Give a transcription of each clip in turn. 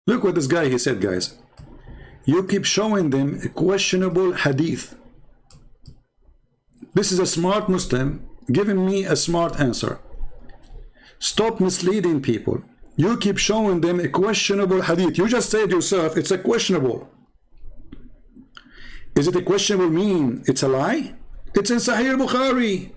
Look what this guy, he said, guys. You keep showing them a questionable hadith. This is a smart Muslim giving me a smart answer. Stop misleading people. You keep showing them a questionable hadith. You just said yourself, it's a questionable. Is it a questionable mean it's a lie? It's in Sahih Bukhari.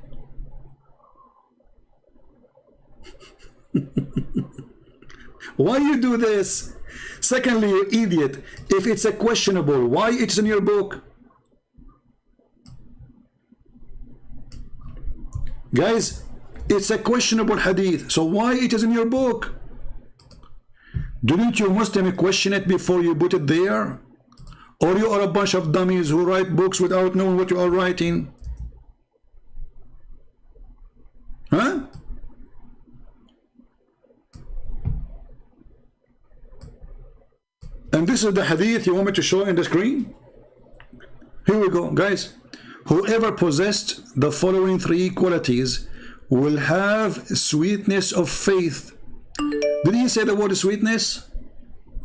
Why you do this? Secondly, you idiot, if it's a questionable, why it's in your book? Guys, it's a questionable hadith, so why it is in your book? Didn't you Muslim question it before you put it there? Or you are a bunch of dummies who write books without knowing what you are writing? Huh? And this is the hadith you want me to show in the screen? Here we go, guys. Whoever possessed the following three qualities will have sweetness of faith. Did he say the word sweetness?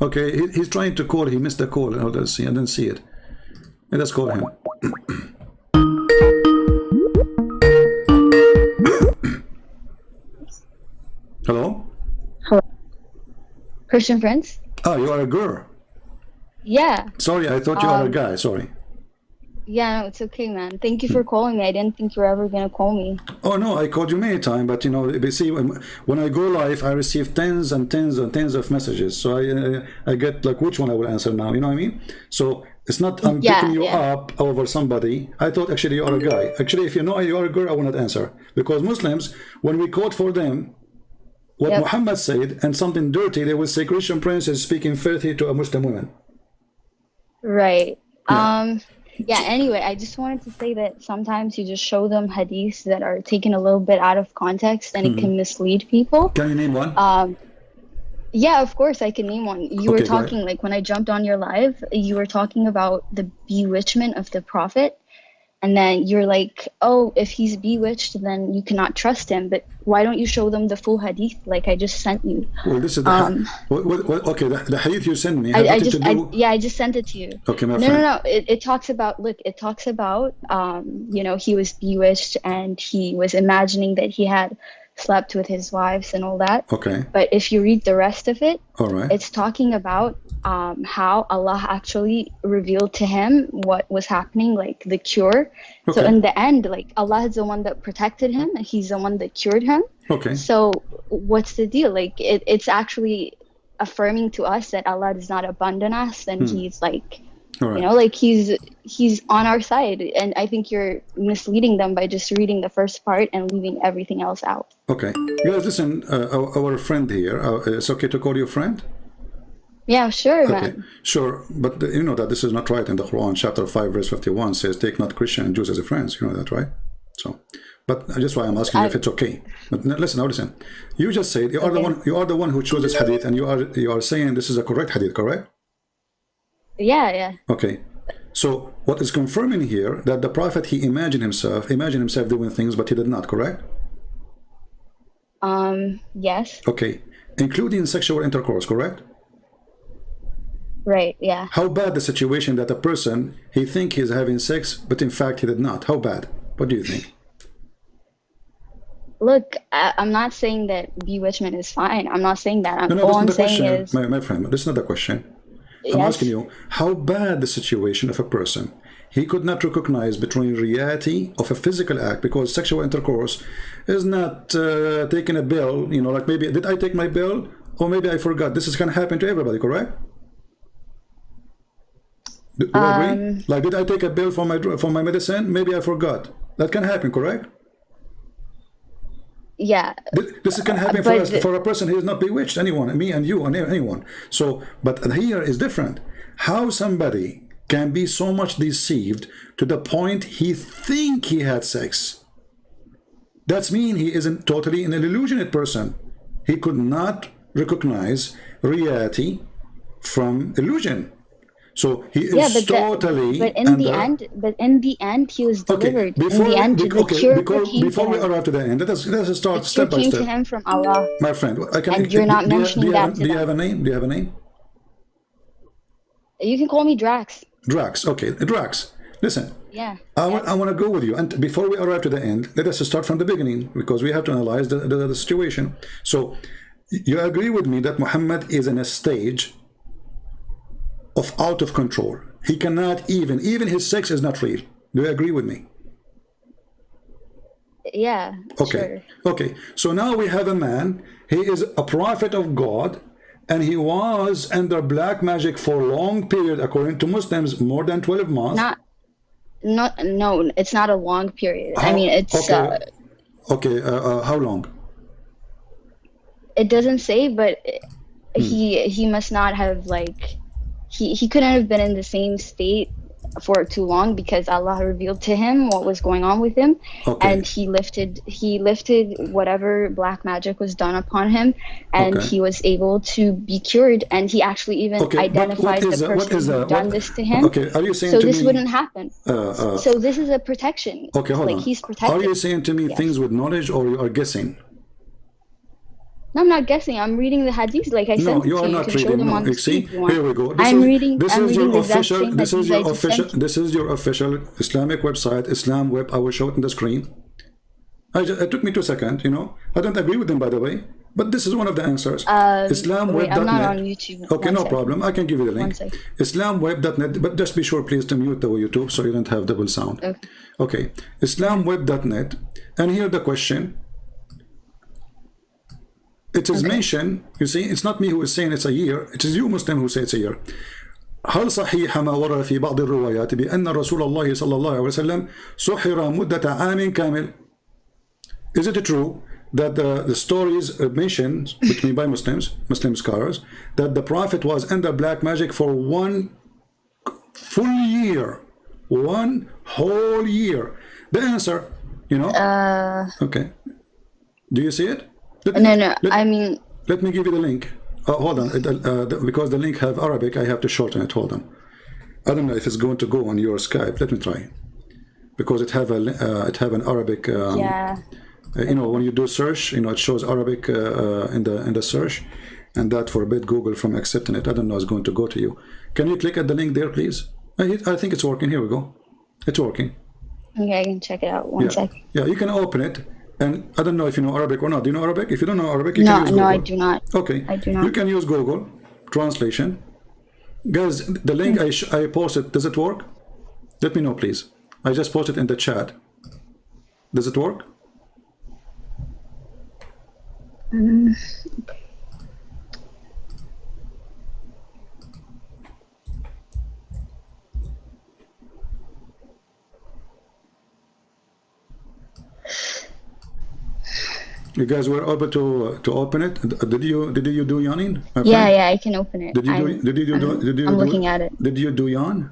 Okay, he's trying to call. He missed the call. Oh, let's see. I didn't see it. Let's call him. Hello? Hello. Christian friends? Ah, you are a girl. Yeah. Sorry, I thought you are a guy. Sorry. Yeah, no, it's okay, man. Thank you for calling me. I didn't think you were ever going to call me. Oh, no, I called you many times, but, you know, you see, when I go live, I receive tens and tens and tens of messages. So I get, like, which one I will answer now, you know what I mean? So it's not I'm picking you up over somebody. I thought, actually, you are a guy. Actually, if you know you are a girl, I will not answer. Because Muslims, when we quote for them what Muhammad said and something dirty, they will say Christian Prince is speaking filthy to a Muslim woman. Right. Yeah. Yeah, anyway, I just wanted to say that sometimes you just show them hadiths that are taken a little bit out of context and it can mislead people. Can you name one? Yeah, of course I can name one. You were talking, like when I jumped on your live, you were talking about the bewitchment of the Prophet. And then you're like, oh, if he's bewitched, then you cannot trust him. But why don't you show them the full hadith like I just sent you? Well, this is the okay. The hadith you sent me. I just sent it to you. Okay, my friend. No. It talks about, look, it talks about, you know, he was bewitched and he was imagining that he had slept with his wives and all that. Okay. But if you read the rest of it, all right, it's talking about how Allah actually revealed to him what was happening, like the cure. Okay. So in the end, like Allah is the one that protected him and he's the one that cured him. Okay. So what's the deal? Like it's actually affirming to us that Allah does not abandon us and he's like, you know, like he's on our side. And I think you're misleading them by just reading the first part and leaving everything else out. Okay. Guys, listen, our friend here, it's okay to call you friend? Yeah, sure, okay. Man. Sure, but you know that this is not right in the Quran. Chapter 5, verse 51 says, take not Christian and Jews as friends. You know that, right? So, but that's why I'm asking you if it's okay. But listen. You just said you are the one who chose this hadith, and you are saying this is a correct hadith, correct? Yeah. Okay. So what is confirming here that the Prophet, he imagined himself doing things, but he did not, correct? Yes. Okay. Including sexual intercourse, correct? Right, yeah. How bad the situation that a person, he think he's having sex, but in fact he did not? How bad? What do you think? Look, I'm not saying that bewitchment is fine. I'm not saying that. All I'm saying is... My friend, this is not the question. Yes. I'm asking you, how bad the situation of a person, he could not recognize between reality of a physical act, because sexual intercourse is not taking a bill, you know, like maybe, did I take my bill? Or maybe I forgot. This is going to happen to everybody, correct? Do you agree? Like, did I take a bill for my medicine? Maybe I forgot. That can happen, correct? Yeah. This can happen for a person who is not bewitched. Anyone, me and you, and anyone. So, but here is different. How somebody can be so much deceived to the point he think he had sex. That's mean he isn't totally an illusionate person. He could not recognize reality from illusion. So he is totally. But in the end, he was delivered. Before we arrive to the end, let us start step by step. Came to him from Allah. My friend, and you're not mentioning that. Do you have a name? Do you have a name? You can call me Drax. Drax, okay, Drax. Listen, Yeah. I want to go with you. And before we arrive to the end, let us start from the beginning, because we have to analyze the situation. So, you agree with me that Muhammad is in a stage of out of control. He cannot even his sex is not real. Do you agree with me? Yeah. Okay. Sure. Okay. So now we have a man. He is a prophet of God, and he was under black magic for a long period, according to Muslims, more than 12 months. No, it's not a long period. I mean, it's okay. How long? It doesn't say, but he must not have, like, he couldn't have been in the same state for too long, because Allah revealed to him what was going on with him, and he lifted whatever black magic was done upon him, and he was able to be cured, and he actually even identified the person who done this to him. Okay, are you saying so to this me, wouldn't happen? So this is a protection. Okay, hold on. He's protected. Are you saying to me things with knowledge, or you are guessing? No, I'm not guessing. I'm reading the hadiths, like I said. No, you are not reading. No, see, here we go. This is your official Islamic website, Islam Web. I will show it on the screen. It took me 2 seconds, you know. I don't agree with them, by the way, but this is one of the answers. IslamWeb.net. I'm not on YouTube. Okay, no problem. I can give you the link. IslamWeb.net, but just be sure, please, to mute the YouTube so you don't have double sound. Okay. IslamWeb.net, and here the question. It is mentioned, you see, it's not me who is saying it's a year, it is you Muslim who say it's a year. هل صحيح ما ورد في بعض الروايات بأن رسول الله صلى الله عليه وسلم سحر مدة عام كامل? Is it true that the stories mentioned between by Muslim scholars, that the Prophet was under black magic for 1 full year, 1 whole year? The answer, you know? Okay. Do you see it? Let me give you the link. Hold on, because the link have Arabic, I have to shorten it. Hold on. I don't know if it's going to go on your Skype. Let me try, because it have an Arabic. You know, when you do search, you know, it shows Arabic in the search, and that forbid Google from accepting it. I don't know it's going to go to you. Can you click at the link there, please? I think it's working. Here we go. It's working. Okay, I can check it out. One sec. Yeah, you can open it. And I don't know if you know Arabic or not. Do you know Arabic? If you don't know Arabic, you can use Google. No, I do not. Okay. I do not. You can use Google translation. Guys, the link I posted, does it work? Let me know, please. I just posted in the chat. Does it work? You guys were able to open it. Did you do yawning? Yeah, I can open it. I'm looking at it. Did you do yawn?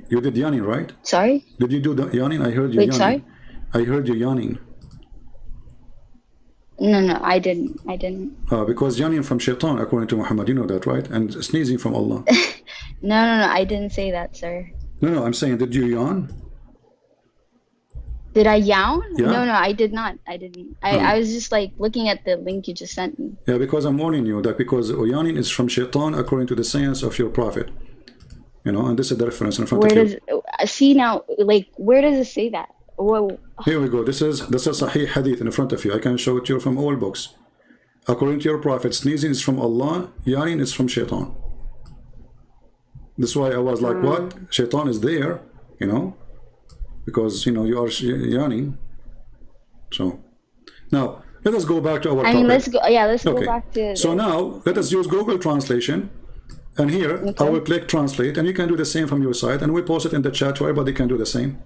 You did yawning, right? Sorry? Did you do the yawning? I heard you yawning. Sorry? I heard you yawning. No, I didn't. Because yawning from shaitan, according to Muhammad, you know that, right? And sneezing from Allah. No, I didn't say that, sir. No, I'm saying, did you yawn? Did I yawn? Yeah. No, I did not. I didn't. I was just like looking at the link you just sent me. Yeah, because I'm warning you that because yawning is from shaitan according to the science of your prophet. You know, and this is the reference in front of you. See now, like, where does it say that? Whoa. Here we go. This is Sahih Hadith in front of you. I can show it to you from all books. According to your prophet, sneezing is from Allah, yawning is from shaitan. That's why I was like, what? Shaitan is there, you know? Because, you know, you are yawning. So, now, let us go back to our topic. Let's go back to... So now, let us use Google Translation. And here, I will click Translate. And you can do the same from your side. And we post it in the chat so everybody can do the same.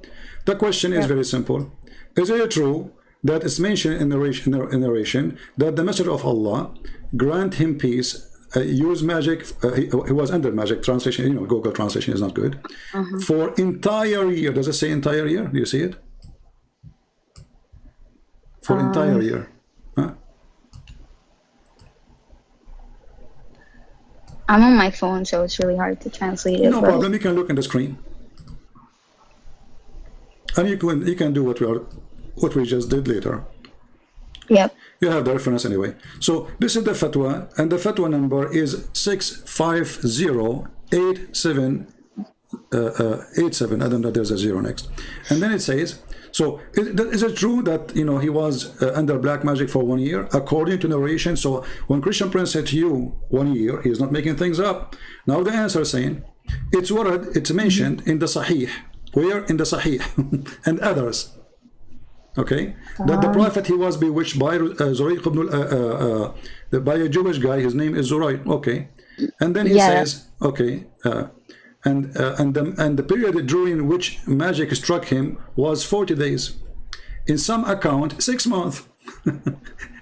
The question is very simple. Is it true that it's mentioned in narration that the Messenger of Allah grant him peace, use magic, he was under magic translation, you know, Google translation is not good, for entire year. Does it say entire year? Do you see it? For entire year. Huh? I'm on my phone, so it's really hard to translate it. No problem, you can look in the screen. And you can do what we just did later. Yep. You have the reference anyway. So this is the fatwa, and the fatwa number is 6508787. I don't know, there's a zero next. And then it says, so is it true that he was under black magic for 1 year according to narration? So when Christian Prince said to you 1 year, he's not making things up. Now the answer is saying it's mentioned in the Sahih. Where? In the Sahih and others. Okay, that the Prophet, he was bewitched by Zurayq ibn by a Jewish guy. His name is Zurayq. Okay, and then he says, okay, and the period during which magic struck him was 40 days. In some account, 6 months.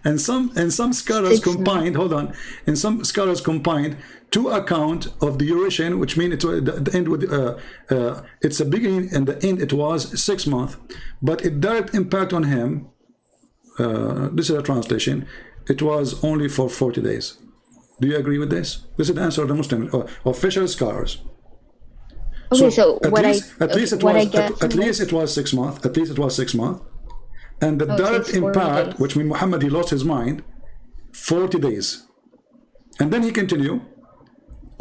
and some scholars combined. Hold on, and some scholars combined two account of the duration, which means the end with it's a beginning and the end. It was 6 months, but it direct impact on him. This is a translation. It was only for 40 days. Do you agree with this? This is the answer of the Muslim official scholars. Okay, so at least it was 6 months. At least it was 6 months. And the direct impact, days. Which means Muhammad, he lost his mind, 40 days. And then he continued.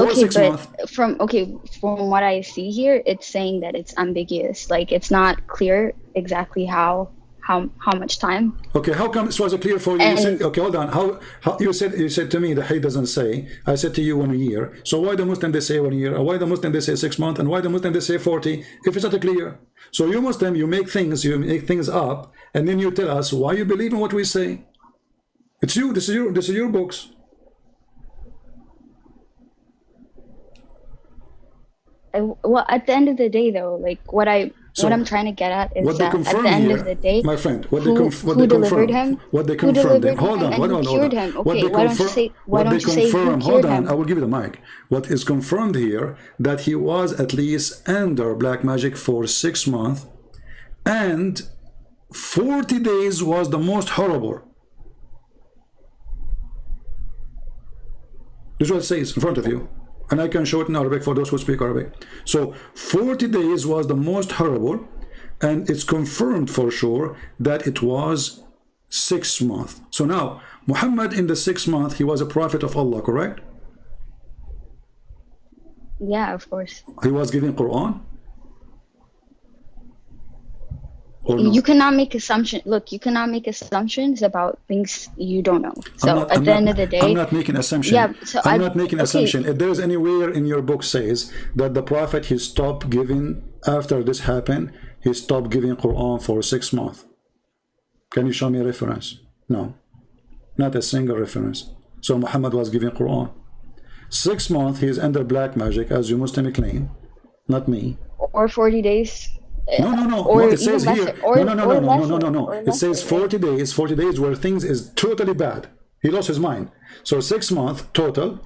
Okay, from what I see here, it's saying that it's ambiguous. Like, it's not clear exactly how much time. Okay, how come this was clear for you? You said, okay, hold on. How you said to me that he doesn't say. I said to you 1 year. So why the Muslim they say 1 year? Or why the Muslim they say 6 months? And why the Muslim they say 40? If it's not clear. So you Muslim, you make things up, and then you tell us why you believe in what we say. It's you. This is your books. Well, at the end of the day, though, like what I'm trying to get at is that at the end of the day, my friend, who delivered him? Hold on. Okay, why don't you say who cured him? I will give you the mic. What is confirmed here, that he was at least under black magic for 6 months, and 40 days was the most horrible. This is what it says in front of you. And I can show it in Arabic for those who speak Arabic. So 40 days was the most horrible, and it's confirmed for sure that it was 6 months. So now, Muhammad in the 6 months, he was a prophet of Allah, correct? Yeah, of course. He was giving Quran? No? You cannot make assumptions. Look, you cannot make assumptions about things you don't know. So at the end of the day, I'm not making assumption. Yeah, so I'm not making assumption. If there's anywhere in your book says that the Prophet, he stopped giving after this happened, he stopped giving Quran for 6 months. Can you show me a reference? No, not a single reference. So Muhammad was giving Quran. 6 months he is under black magic, as you Muslim claim, not me. Or 40 days. No. What it says here. No. It says 40 days. 40 days where things is totally bad. He lost his mind. So 6 months total.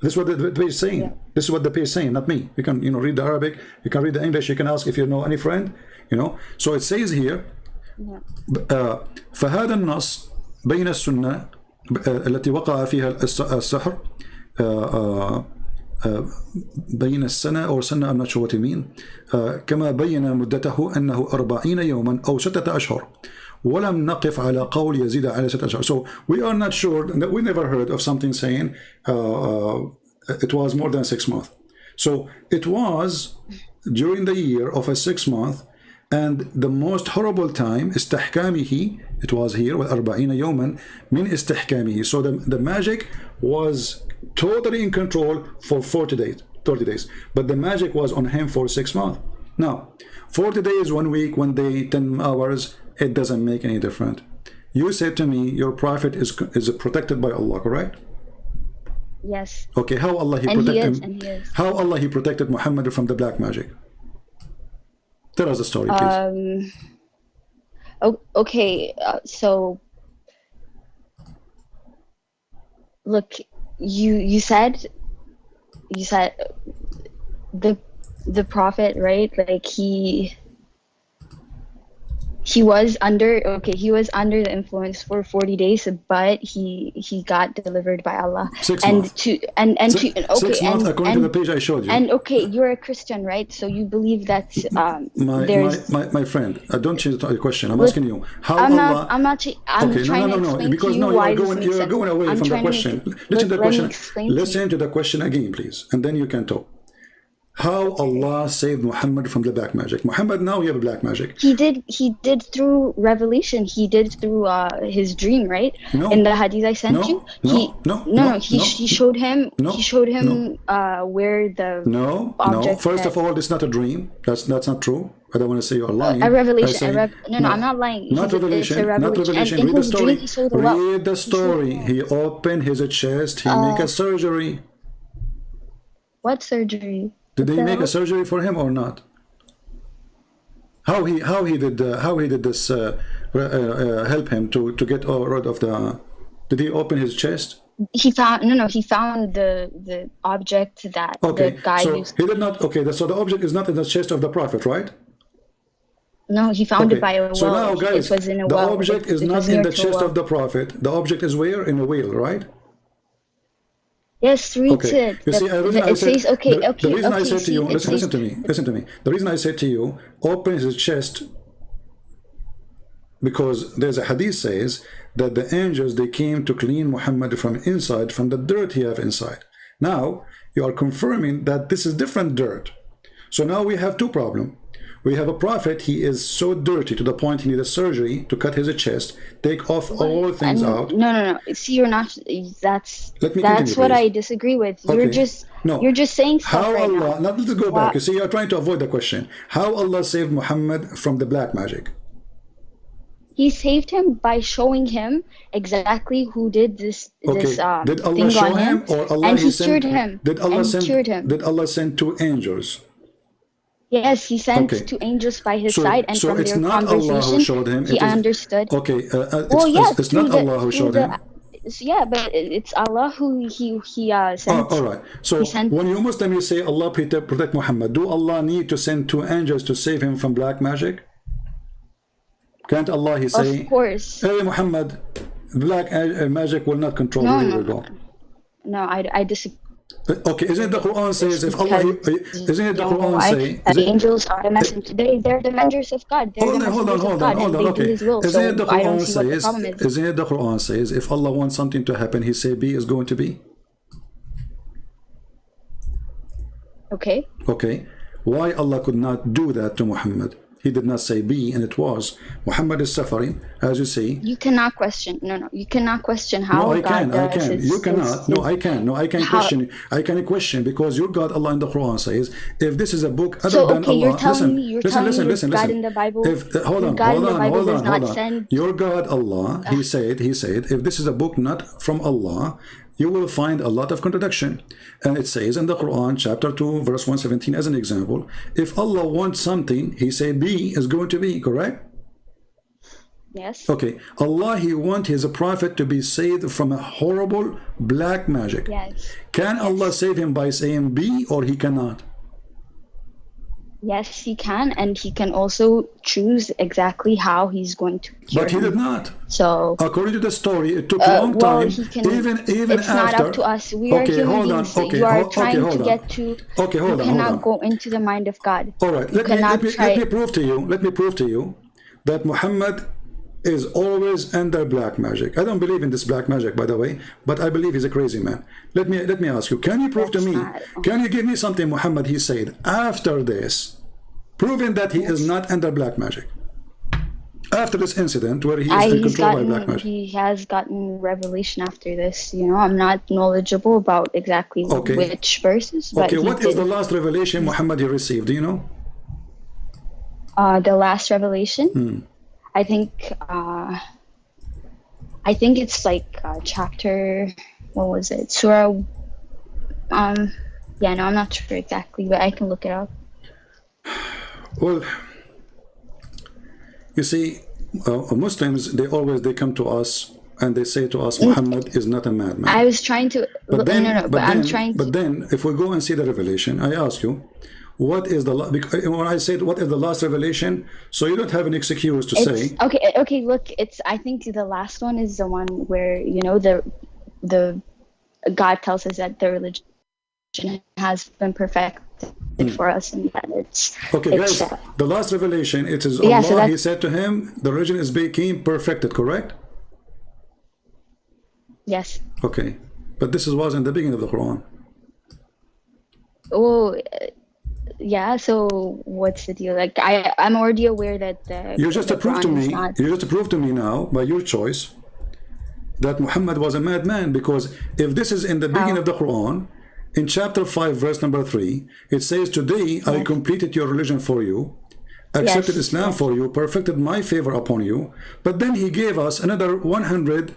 This is what the page is saying. Yeah. This is what the page is saying, not me. You can read the Arabic. You can read the English. You can ask if you know any friend. So it says here. فهذا النص بين السنة التي وقع فيها السحر بين السنة أو سنة, I'm not sure what you mean, كما بين مدته أنه 40 يوما أو 6 أشهر ولم نقف على قول يزيد على 6 أشهر. So we are not sure, we never heard of something saying it was more than 6 months. So it was during the year of a 6 month, and the most horrible time استحكامه, it was here with 40 يوما من استحكامه. So the magic was totally in control for 30 days, but the magic was on him for 6 months. Now 40 days, 1 week, 1 day, 10 hours, it doesn't make any difference. You said to me your prophet is protected by Allah, correct? Yes. Okay, how Allah he protected him? How Allah he protected Muhammad from the black magic? Tell us the story, please. Okay, so look, you said the prophet, right? Like he he was under the influence for 40 days, but he got delivered by Allah. 6 and months. to and to okay 6 months according to the page I showed you. And okay, you're a Christian, right? So you believe that my friend, don't change the question. I'm asking you how Allah. I'm trying to explain because to you no, why you're going away from the question. Listen to the question. Listen to the question again, please, and then you can talk. How Allah saved Muhammad from the black magic? Muhammad, now you have black magic. He did through revelation. He did through his dream, right? No. In the hadith I sent you. He showed him. He showed him where the object. First of all, it's not a dream. That's not true. I don't want to say you're lying. A revelation. No, I'm not lying. Not revelation. Not revelation. Read the story. Read the story. He opened his chest. He make a surgery. What surgery? Did they make a surgery for him or not? How he did this help him to get rid of the? Did he open his chest? He found He found the object that the guy used. He did not. Okay, so the object is not in the chest of the Prophet, right? No, he found it by a well. So now, guys, it was in a the well. object is not in the chest of the Prophet. The object is where? In a whale, right? Yes, read it. You see, the reason I said to you, listen to me. The reason I said to you, open his chest, because there's a hadith says that the angels, they came to clean Muhammad from inside, from the dirt he have inside. Now, you are confirming that this is different dirt. So now we have two problems. We have a prophet, he is so dirty to the point he needs a surgery to cut his chest, take off all things out. No. See, you're not. That's continue, what I disagree with. You're just saying stuff how right Allah, now. Let's go back. You see, you're trying to avoid the question. How Allah saved Muhammad from the black magic? He saved him by showing him exactly who did this. Did Allah show him, or Allah and he cured him? Did Allah send two angels? Yes, he sent two angels by his side, and from their conversation, he understood. It's not Allah who showed him. Yeah, but it's Allah who he sent. All right. So when you Muslim, you say Allah protect Muhammad. Do Allah need to send two angels to save him from black magic? Can't Allah say? Of course. Hey Muhammad, black magic will not control you. We go. No, I disagree. Okay, isn't the Quran says if Allah, isn't it the Quran say the angels are the messengers? They're the messengers of God. Hold on. Okay, isn't it the Quran says if Allah wants something to happen, He say be is going to be. Okay. Okay, why Allah could not do that to Muhammad? He did not say be, and it was. Muhammad is suffering, as you see. You cannot question. No. You cannot question how God does. I can. You cannot. No, I can. No, I can question. I can question because your God, Allah in the Quran says, if this is a book other than Allah. You're telling me God in the Bible. Hold on. Your God, Allah, He said, if this is a book not from Allah, you will find a lot of contradiction. And it says in the Quran, chapter 2, verse 117, as an example, if Allah wants something, He said be is going to be, correct? Yes. Okay. Allah, He wants His prophet to be saved from a horrible black magic. Yes. Can Allah save him by saying be, or He cannot? Yes, He can, and He can also choose exactly how He's going to cure But He did not. So, according to the story, it took a long time. Even it's after. Not up to us. We are human beings. You are trying to get to. Okay, hold on. You cannot go into the mind of God. All right. Let me prove to you. Let me prove to you that Muhammad is always under black magic. I don't believe in this black magic, by the way, but I believe he's a crazy man. Let me ask you, can you prove to me, can you give me something Muhammad he said after this, proving that he is not under black magic? After this incident where he is controlled by black magic. He has gotten revelation after this. I'm not knowledgeable about exactly which verses. But what is the last revelation Muhammad he received? Do you know? The last revelation? I think it's like chapter, what was it? Surah. I'm not sure exactly, but I can look it up. Well, you see, Muslims, they come to us and they say to us, Muhammad is not a madman. I was trying to. But then, if we go and see the revelation, I ask you, what is the when I said what is the last revelation, so you don't have an excuse to say. Okay, look, I think the last one is the one where, you know, the God tells us that the religion has been perfected for us, and that it's guys, the last revelation, it is Allah, so he said to him, the religion is became perfected, correct? Yes. Okay, but this was in the beginning of the Quran. Oh, yeah, so what's the deal? Like, I'm already aware that you just proved to me, you just proved to me now by your choice that Muhammad was a madman, because if this is in the beginning of the Quran, in chapter 5 verse number 3, it says, today I completed your religion for you, accepted Islam for you, perfected my favor upon you. But then he gave us another 100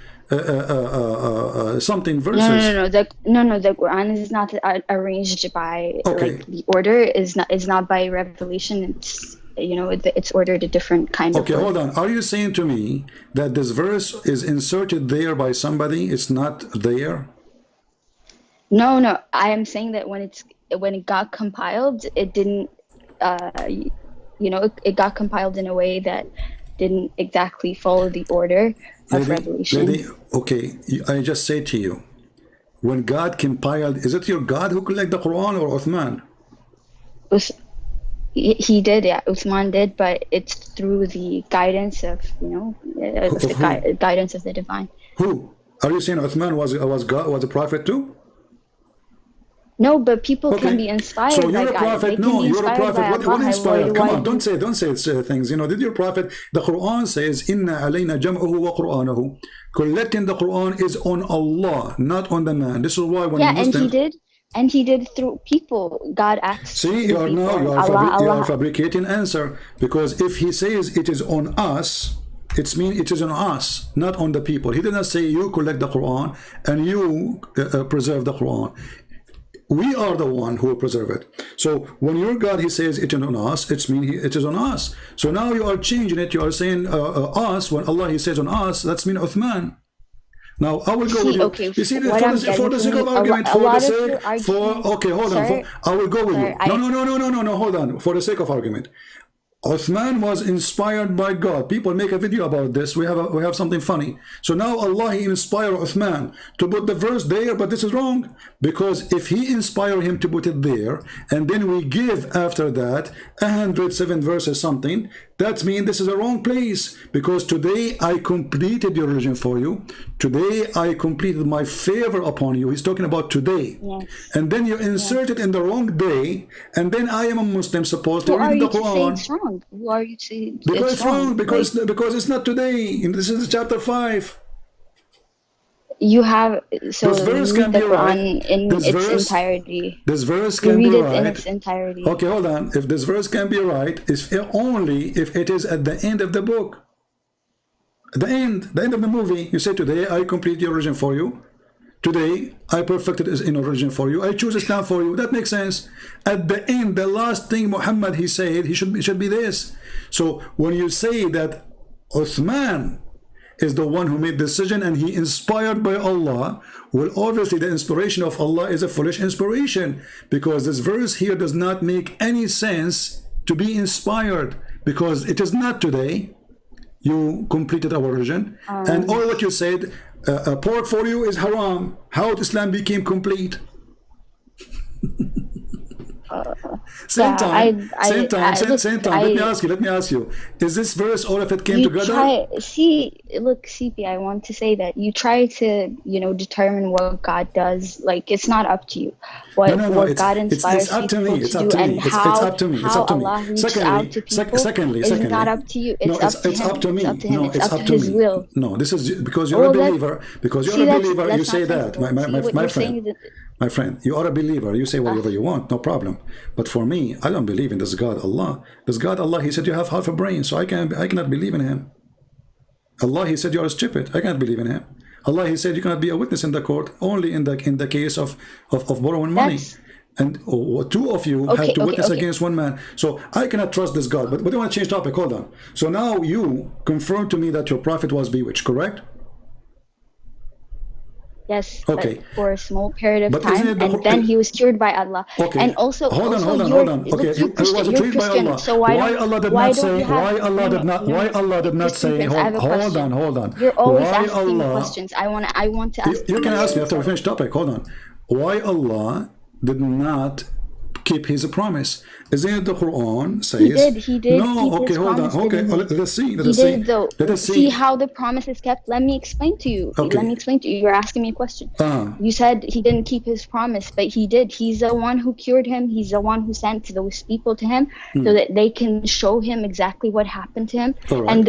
something verses. No, the Quran is not arranged by like, the order is not by revelation. It's, you know, it's ordered a different kind of. Okay, hold on. Are you saying to me that this verse is inserted there by somebody? It's not there? No. I am saying that when it got compiled, it didn't. You know, it got compiled in a way that didn't exactly follow the order of revelation. Okay, I just say to you, when God compiled, is it your God who collected the Quran or Uthman? He did, yeah. Uthman did, but it's through the guidance of, you know, guidance of the divine. Who? Are you saying Uthman was God, was a prophet too? No, but people can be inspired. So you're a prophet. No, you're a prophet. What inspired? Come on, don't say things. You know, did your prophet? The Quran says, "Inna alayna jam'uhu wa Qur'anahu." Collecting the Quran is on Allah, not on the man. This is why when Muslims, and he did through people. God acts. See, you are fabricating answer, because if he says it is on us, it means it is on us, not on the people. He did not say you collect the Quran and you preserve the Quran. We are the one who will preserve it. So when your God, he says it is on us, it means it is on us. So now you are changing it. You are saying us. When Allah, he says on us, that's mean Uthman. Now I will go with you. Okay, you see, for the sake of argument, I will go with you. No, hold on. For the sake of argument, Uthman was inspired by God. People make a video about this. We have something funny. So now Allah, he inspired Uthman to put the verse there, but this is wrong, because if he inspired him to put it there, and then we give after that 107 verses something, that means this is a wrong place, because today I completed your religion for you. Today I completed my favor upon you. He's talking about today. Yes. And then you insert it in the wrong day, and then I am a Muslim supposed to read the Quran. It's wrong? Who are you saying because it's wrong? Because it's not today. This is chapter 5. You have this verse can be right. In its entirety. This verse can be right. In its entirety. Okay, hold on. If this verse can be right, it's only if it is at the end of the book. At the end of the movie, you say, today I complete your religion for you. Today I perfected in religion for you. I choose Islam for you. That makes sense. At the end, the last thing Muhammad, he said, it should be this. So when you say that Uthman is the one who made the decision and he inspired by Allah, well, obviously the inspiration of Allah is a foolish inspiration, because this verse here does not make any sense to be inspired, because it is not today you completed our religion, and all what you said, pork for you is haram. How Islam became complete? Same time. Let me ask you. Is this verse, all of it came together? Look, CP, I want to say that you try to, determine what God does. Like, it's not up to you. What God inspires people to do, and how Allah reaches out to people is not up to you. It's up to me. It's up to His will. No, this is because you're a believer. Because you're a believer, you say that, my friend. My friend, you are a believer. You say whatever you want, no problem. But for me, I don't believe in this God Allah. This God Allah, he said you have half a brain, so I cannot believe in him. Allah, he said you are stupid. I cannot believe in him. Allah, he said you cannot be a witness in the court, only in the case of borrowing money. And two of you have to witness against one man. So I cannot trust this God. But we want to change topic. Hold on. So now you confirm to me that your prophet was bewitched, correct? Yes, Okay. but for a small period of But isn't time, it and then he was cured by Allah. Okay. And also, hold on. Okay, look, he was you're treated by Christian, Allah. so Why Allah did why not don't say? you have Why Allah did not? Why Allah did not Christian say? Prince, I have a question. Hold on. You're always Why asking me Allah? questions. I want to ask You can ask me after we so. finish topic. Hold on. Why Allah did not keep his promise? Isn't it the Quran says? He did. No. Okay. Hold on. Okay. Let's see. Let us see. Though. Let us See how the promise is kept. Let me explain to you. Okay. Let me explain to you. You're asking me a question. You said he didn't keep his promise, but he did. He's the one who cured him. He's the one who sent those people to him so that they can show him exactly what happened to him. All right. And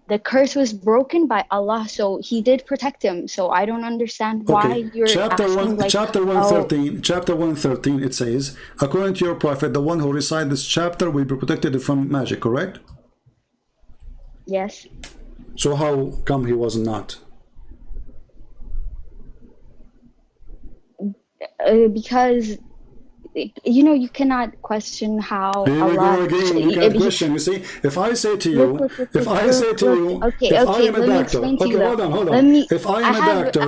the curse was broken by Allah, so he did protect him. So I don't understand why you're asking chapter 113. Chapter 113. It says, according to your prophet, the one who recites this chapter will be protected from magic. Correct? Yes. So how come he was not? Because you cannot question how Here we Allah. go again. You can't question. You see, if I say to you, okay, if I am a doctor, okay, hold on. If I am a doctor,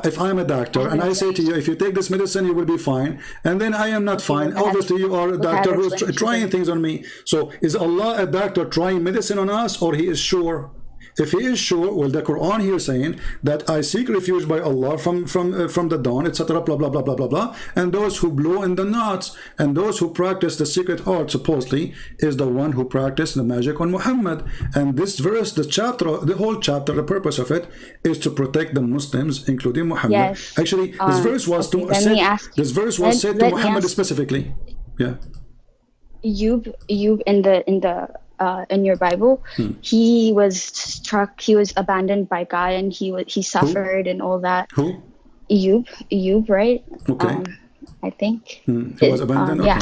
if I'm a doctor and I say to you, if you take this medicine, you will be fine, and then I am not fine, obviously you are a doctor who's trying things on me. So is Allah a doctor trying medicine on us, or he is sure? If he is sure, well, the Quran here saying that I seek refuge by Allah from the dawn, etc., blah blah blah blah blah blah, and those who blow in the knots, and those who practice the secret art, supposedly, is the one who practiced the magic on Muhammad. And this verse, the whole chapter, the purpose of it is to protect the Muslims, including Muhammad. Yes. Actually, this verse was said to Muhammad specifically. Yeah. You in your Bible, he was struck, he was abandoned by God, and he suffered and all that. Who? Ayub, right? Okay. I think. He was abandoned. Yeah.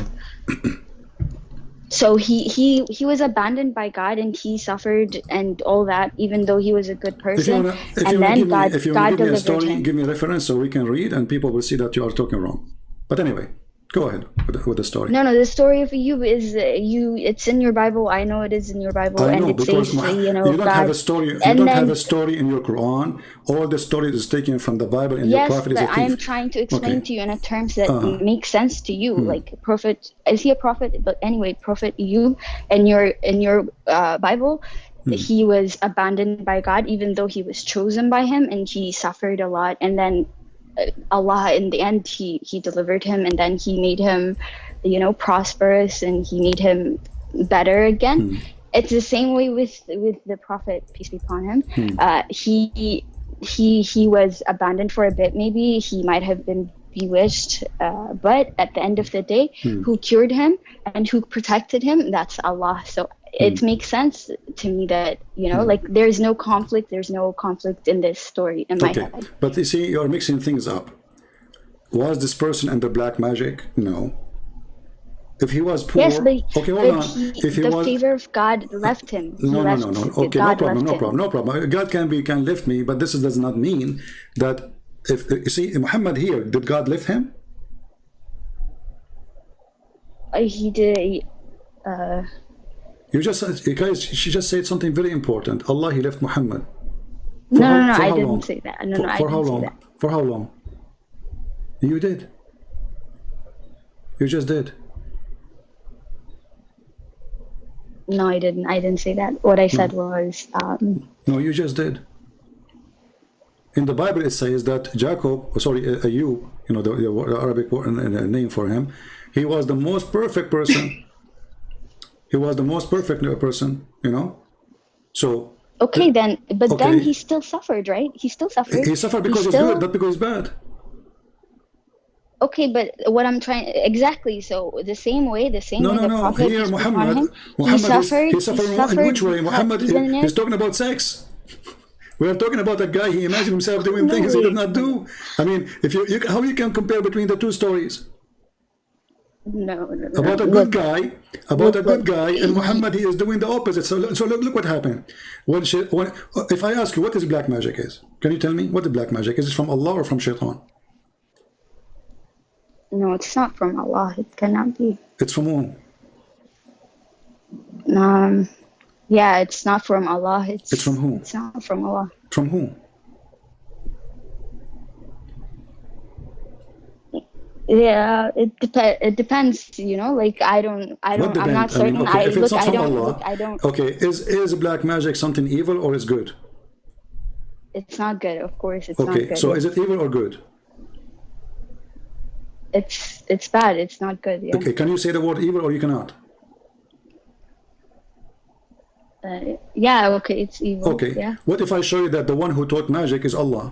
So he was abandoned by God, and he suffered and all that, even though he was a good person. If you want to give me a story, him. give me a reference so we can read and people will see that you are talking wrong. But anyway, go ahead with the story. No, the story of Ayub is it's in your Bible. I know it is in your Bible. I know, and it because says, you don't have a story. You don't have a story in your Quran. All the story is taken from the Bible, and your prophet is a thief. Yes, but I am trying to explain to you in a terms that make sense to you. Like prophet, is he a prophet? But anyway, Prophet Ayub in your Bible, he was abandoned by God, even though he was chosen by him, and he suffered a lot. And then Allah, in the end, he delivered him, and then he made him, prosperous, and he made him better again. It's the same way with the Prophet, peace be upon him. He was abandoned for a bit. Maybe he might have been bewitched, but at the end of the day, who cured him and who protected him, that's Allah. So it makes sense to me that like there's no conflict in this story in my head. But you see, you're mixing things up. Was this person under black magic? No. If he was poor, yes, but, okay, hold on. If the favor of God left him. No. Okay, no problem. God can lift me, but this does not mean that. If you see Muhammad here, did God lift him? He did. You just guys, she just said something very important. Allah, he left Muhammad. No, I didn't say that. No, for how long? For how long? You did. You just did. No, I didn't. I didn't say that. What I said was. No, you just did. In the Bible, it says that Ayub, the Arabic name for him, he was the most perfect person. He was the most perfect person, So. Okay, then he still suffered, right? He still suffered. He suffered because he's good, not because he's bad. Okay, but what I'm trying exactly. So the same way the Prophet here Muhammad he suffered in which way? Muhammad is talking about sex. We are talking about a guy. He imagined himself doing things he did not do. I mean, if you how you can compare between the two stories? No. About a good guy, and Muhammad, he is doing the opposite. So look what happened. If I ask you what is black magic is, can you tell me what the black magic is? Is it from Allah or from Shaitan? No, it's not from Allah. It cannot be. It's from whom? Yeah, it's not from Allah. It's from who? It's not from Allah. From who? Yeah, it depends, you know, like What I'm not depends? I mean, certain. okay, if it's not from Look, Allah, I don't, okay, is black magic something evil or is good? it's not good, of course, it's not Okay, good, so yeah. is it evil or good? It's bad, it's not good, yeah. Okay, can you say the word evil or you cannot? Yeah, okay, it's evil, Okay, yeah. what if I show you that the one who taught magic is Allah?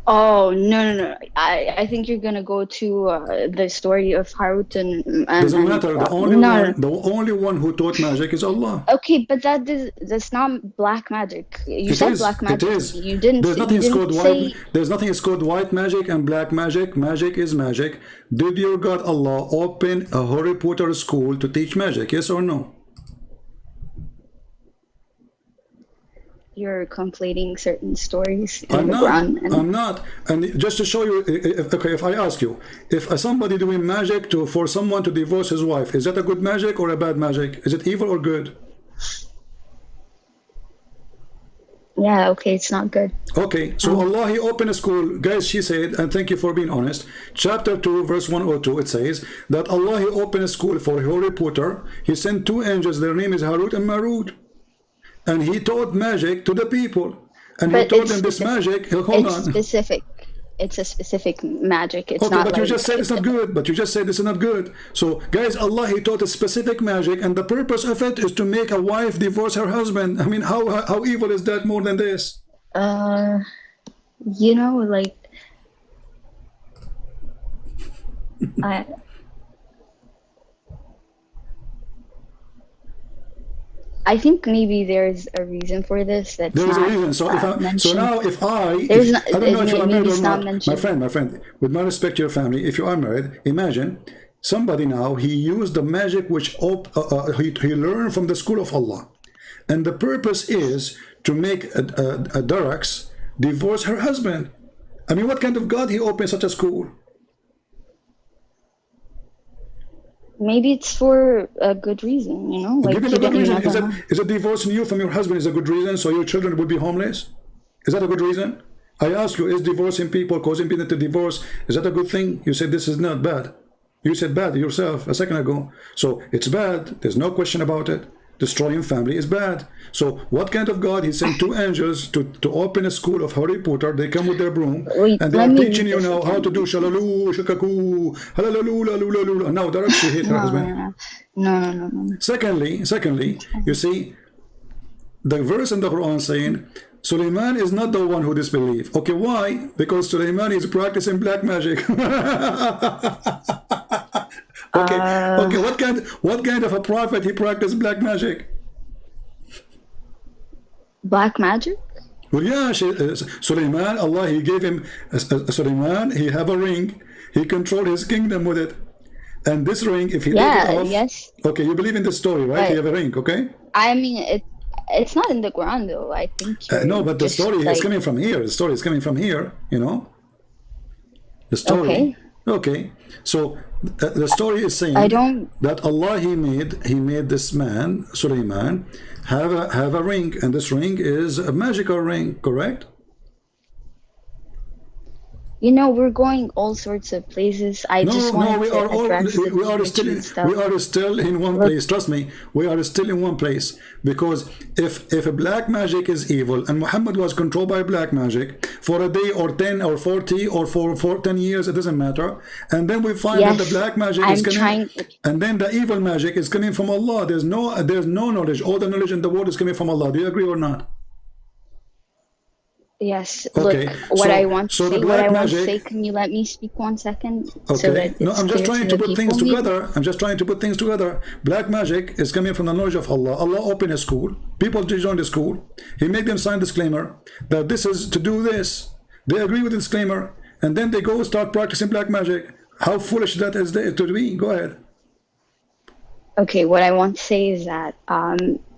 Oh, no. I think you're gonna go to the story of Harut Doesn't and matter. no. The only one who taught magic is Allah. Okay, but that's not black magic. You It said is. black It magic to is. me. There's You nothing didn't called white. say. There's nothing is called white magic and black magic. Magic is magic. Did your God Allah open a Harry Potter school to teach magic? Yes or no? You're conflating certain stories in I'm the not. Quran. I'm not. And just to show you, okay, if I ask you, if somebody doing magic for someone to divorce his wife, is that a good magic or a bad magic? Is it evil or good? Yeah, okay, it's not good. Okay, so Allah, He opened a school. Guys, she said, and thank you for being honest, chapter 2, verse 102, it says that Allah, He opened a school for Harry Potter. He sent two angels, their name is Harut and Marut. And he taught magic to the people. And But he taught it's them this specific. magic. Hold It's on. specific. It's a specific magic. It's Okay, not but you like just said it's not good. But you just said this is not good. So, guys, Allah, He taught a specific magic, and the purpose of it is to make a wife divorce her husband. I mean, how evil is that more than this? you know, like I I think maybe there's a reason for this that's There is a not reason. So mentioned. now if I don't know if you are Maybe married or it's not not, mentioned. my friend, with my respect to your family, if you are married, imagine somebody now, he used the magic which he learned from the school of Allah, and the purpose is to make a Darax divorce her husband. I mean, what kind of God he opened such a school? Maybe it's for a good reason, you know? Like Give me a good you reason. never know. Is it divorcing you from your husband is a good reason so your children will be homeless? Is that a good reason? I ask you, is divorcing people, causing people to divorce, is that a good thing? You said this is not bad. You said bad yourself a second ago. So it's bad. There's no question about it. Destroying family is bad. So what kind of God? He sent two angels to open a school of Harry Potter. They come with their broom Wait, and they let are me teaching you read this now how to again. do shalalu, shakaku, halalalu, lalulalu. And now they're actually hate her husband. No. Secondly, you see, the verse in the Quran saying, Suleiman is not the one who disbelieved. Okay, why? Because Suleiman is practicing black magic. Okay, what kind of a prophet he practiced black magic? Black magic? Well, yeah, Suleiman, Allah, He gave him, Suleiman, he have a ring. He controlled his kingdom with it. And this ring, if he take it off... Yes. Okay, you believe in this story, right? He have a ring, okay? I mean, it's not in the Quran, though. I think no, but the story is coming from here. The story is coming from here, you know? The story. Okay. So the story is saying that Allah, He made this man, Suleiman, have a ring, and this ring is a magical ring, correct? You know, we're going all sorts of places. We are still in one place. Trust me, we are still in one place. Because if a black magic is evil, and Muhammad was controlled by black magic for a day or 10 or 40 or for 10 years, it doesn't matter. And then we find that the black magic is coming, and then the evil magic is coming from Allah. There's no knowledge. All the knowledge in the world is coming from Allah. Do you agree or not? Yes. Okay. Look, what I want to say, can you let me speak 1 second? Okay. So that No, I'm just trying to put things together. Black magic is coming from the knowledge of Allah. Allah opened a school. People join the school. He made them sign disclaimer that this is to do this. They agree with the disclaimer. And then they go start practicing black magic. How foolish that is to be. Go ahead. Okay, what I want to say is that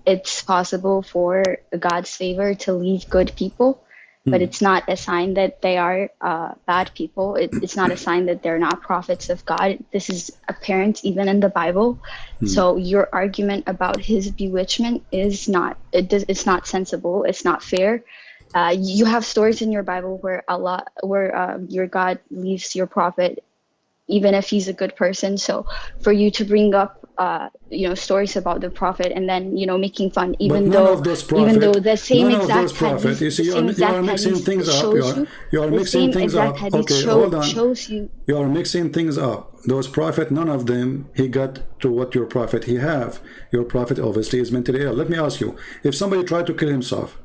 it's possible for God's favor to leave good people. But it's not a sign that they are bad people. It's not a sign that they're not prophets of God. This is apparent even in the Bible. So your argument about his bewitchment is not. It's not sensible. It's not fair. You have stories in your Bible where your God leaves your prophet, even if he's a good person. So for you to bring up, stories about the prophet and then, making fun, even though the same exact hadith, you see, you are mixing things up. You are mixing things up. Okay, hold on. You are mixing things up. Those prophet, none of them he got to what your prophet he have. Your prophet obviously is mentally ill. Let me ask you: if somebody tried to kill himself,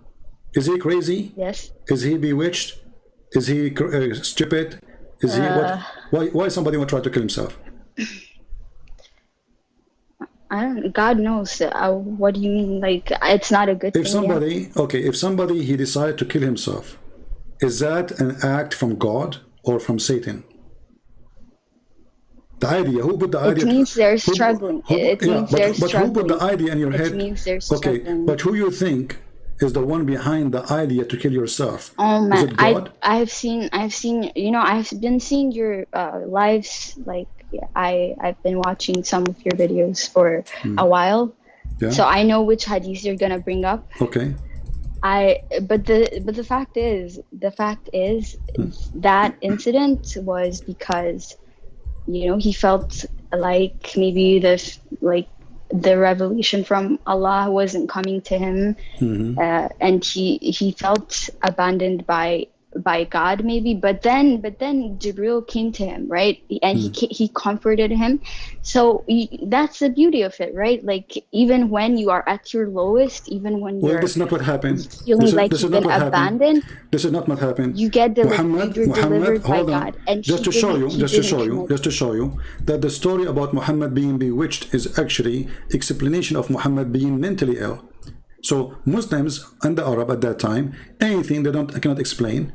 is he crazy? Yes. Is he bewitched? Is he stupid? Is he what? Why somebody would try to kill himself? God knows. What do you mean? Like, it's not a good thing. If somebody he decided to kill himself, is that an act from God or from Satan? The idea. Who put the idea? It means they're struggling. It means they're struggling. But who put the idea in your head? It means they're struggling. Okay, but who you think is the one behind the idea to kill yourself? Oh man, is it God? I've been seeing your lives. Like, I've been watching some of your videos for a while, so I know which hadith you're gonna bring up. Okay. But the fact is that incident was because, he felt like maybe the revelation from Allah wasn't coming to him, and he felt abandoned by God maybe, but then Jibril came to him, right? And he comforted him. So that's the beauty of it, right? Like, even when you are at your lowest, even when you're this is not what happened. Feeling like you've been abandoned. This is not what happened. You get delivered by God. And just to show you that the story about Muhammad being bewitched is actually explanation of Muhammad being mentally ill. So Muslims and the Arab at that time, anything they cannot explain,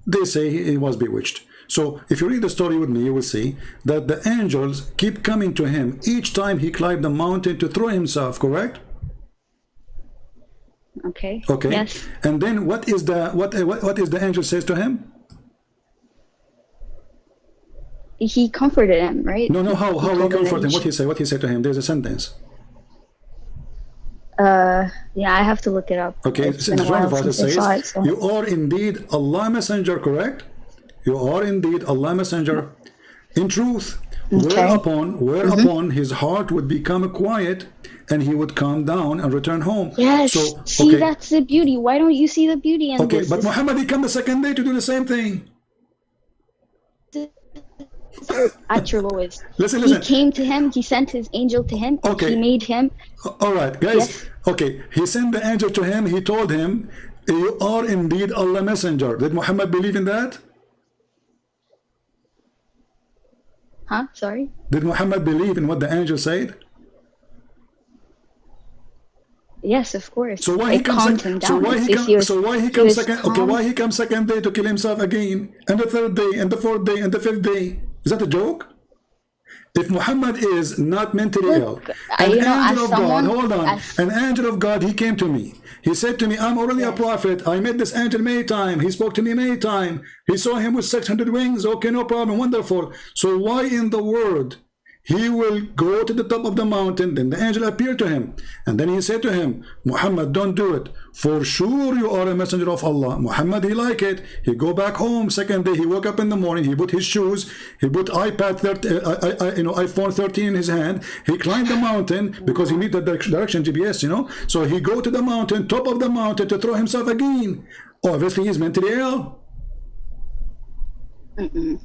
they say he was bewitched. So if you read the story with me, you will see that the angels keep coming to him each time he climbed the mountain to throw himself, correct? Okay. Yes. And then what is the angel says to him? He comforted him, right? No, how he comforted him? What he said to him? There's a sentence. Yeah, I have to look it up. Okay, it's in front of us. It says, you are indeed Allah Messenger, correct? You are indeed Allah Messenger in truth. Okay. Whereupon his heart would become quiet and he would calm down and return home. Yes, see, that's the beauty. Why don't you see the beauty in this? But Muhammad, he came the second day to do the same thing. At your lowest. Listen. He came to him, he sent his angel to him, he made him. All right, guys. Yes. Okay, he sent the angel to him, he told him, you are indeed Allah Messenger. Did Muhammad believe in that? Huh? Sorry? Did Muhammad believe in what the angel said? Yes, of course. So why he comes second? So why he comes second day to kill himself again, and the third day, and the fourth day, and the fifth day? Is that a joke? If Muhammad is not mentally ill, an angel of God, hold on, an angel of God, he came to me. He said to me, I'm already a prophet. I met this angel many times. He spoke to me many times. He saw him with 600 wings. Okay, no problem. Wonderful. So why in the world he will go to the top of the mountain? Then the angel appeared to him. And then he said to him, Muhammad, don't do it. For sure you are a messenger of Allah. Muhammad, he liked it. He go back home. Second day, he woke up in the morning. He put his shoes. He put iPhone 13 in his hand. He climbed the mountain because he need the direction GPS, So he go to the mountain, top of the mountain to throw himself again. Obviously, he's mentally ill.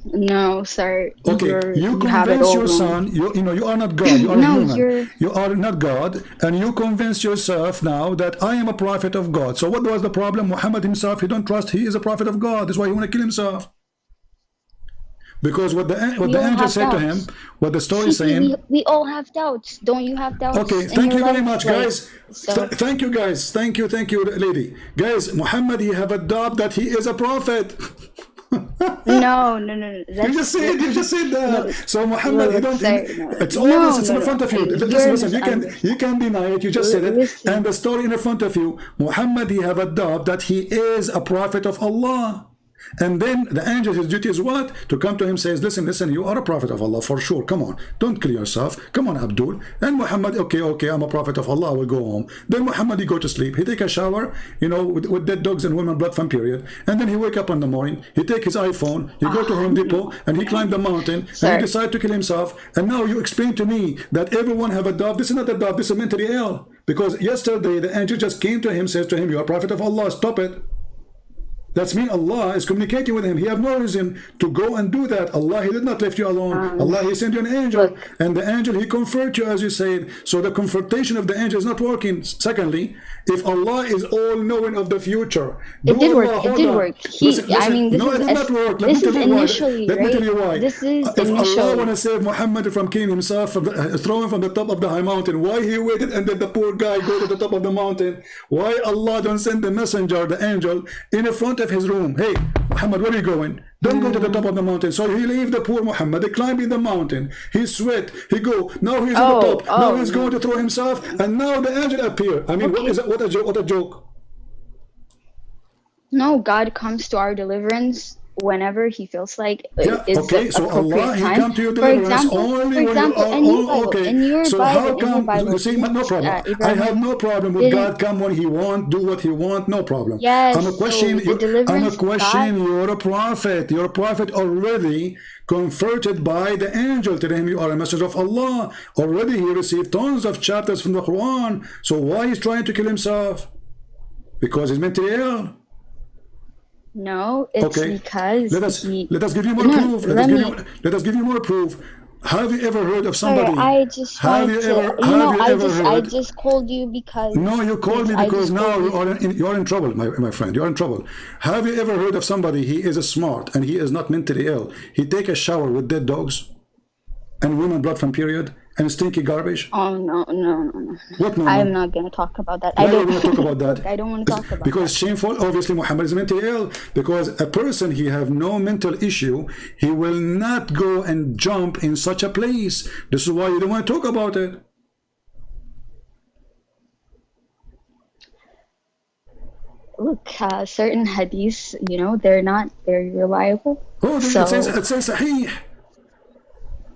No, sir. Okay, you convince your son. You are not God. You are human. You are not God, and you convince yourself now that I am a prophet of God. So what was the problem? Muhammad himself, he don't trust he is a prophet of God. That's why he want to kill himself. Because what the angel said to him, what the story is saying. We all have doubts. Don't you have doubts? Okay, thank you very much, guys. Thank you, guys. Thank you, lady. Guys, Muhammad, he have a doubt that he is a prophet. No. You just said that. No. So Muhammad, you don't. It's always it's in front of you. Listen. You can deny it. You just said it, and the story in front of you. Muhammad, he have a doubt that he is a prophet of Allah. And then the angel, his duty is what? To come to him, says, listen, you are a prophet of Allah for sure. Come on, don't kill yourself. Come on, Abdul. And Muhammad, okay, I'm a prophet of Allah. I will go home. Then Muhammad, he go to sleep. He take a shower, with dead dogs and women blood from period. And then he wake up in the morning. He take his iPhone. He go to Home Depot and he climb the mountain and he decide to kill himself. And now you explain to me that everyone have a dove. This is not a dove. This is mentally ill. Because yesterday the angel just came to him, says to him, you are a prophet of Allah. Stop it. That's mean Allah is communicating with him. He have no reason to go and do that. Allah, he did not leave you alone. Allah, he sent you an angel. And the angel, he comfort you, as you said. So the confrontation of the angel is not working. Secondly, if Allah is all-knowing of the future. It did work. It did work. I mean, this it did not work. Let me tell you why. This is if Allah want to save Muhammad from killing himself, throw him from the top of the high mountain, why he waited and then the poor guy go to the top of the mountain? Why Allah don't send the messenger, the angel, in front of his room? Hey, Muhammad, where are you going? Don't go to the top of the mountain. So he leave the poor Muhammad. They climbing the mountain. He sweat. He go. Now he's on the top. Now he's going to throw himself. And now the angel appear. I mean, what a joke. What a joke. No, God comes to our deliverance whenever he feels like so Allah, he come to your deliverance only when you are okay. So how come? You see, no problem. I have no problem with God come when he want, do what he want, no problem. Yes, I'm a question. You're a prophet. You're a prophet already converted by the angel. Tell him you are a messenger of Allah. Already he received tons of chapters from the Quran. So why he's trying to kill himself? Because he's mentally ill. No, it's because let us give you more proof. Let us give you more proof. Have you ever heard of somebody? I just I just called you because. No, you called me because now you're in trouble, my friend. You're in trouble. Have you ever heard of somebody? He is smart and he is not mentally ill. He take a shower with dead dogs and women blood from period and stinky garbage. Oh no. What no? I'm not gonna talk about that. I don't want to talk about that. I don't want to talk about because that. Shameful. Obviously, Muhammad is mentally ill. Because a person he have no mental issue, he will not go and jump in such a place. This is why you don't want to talk about it. Look, certain hadiths, they're not very reliable. Oh, it says Sahih.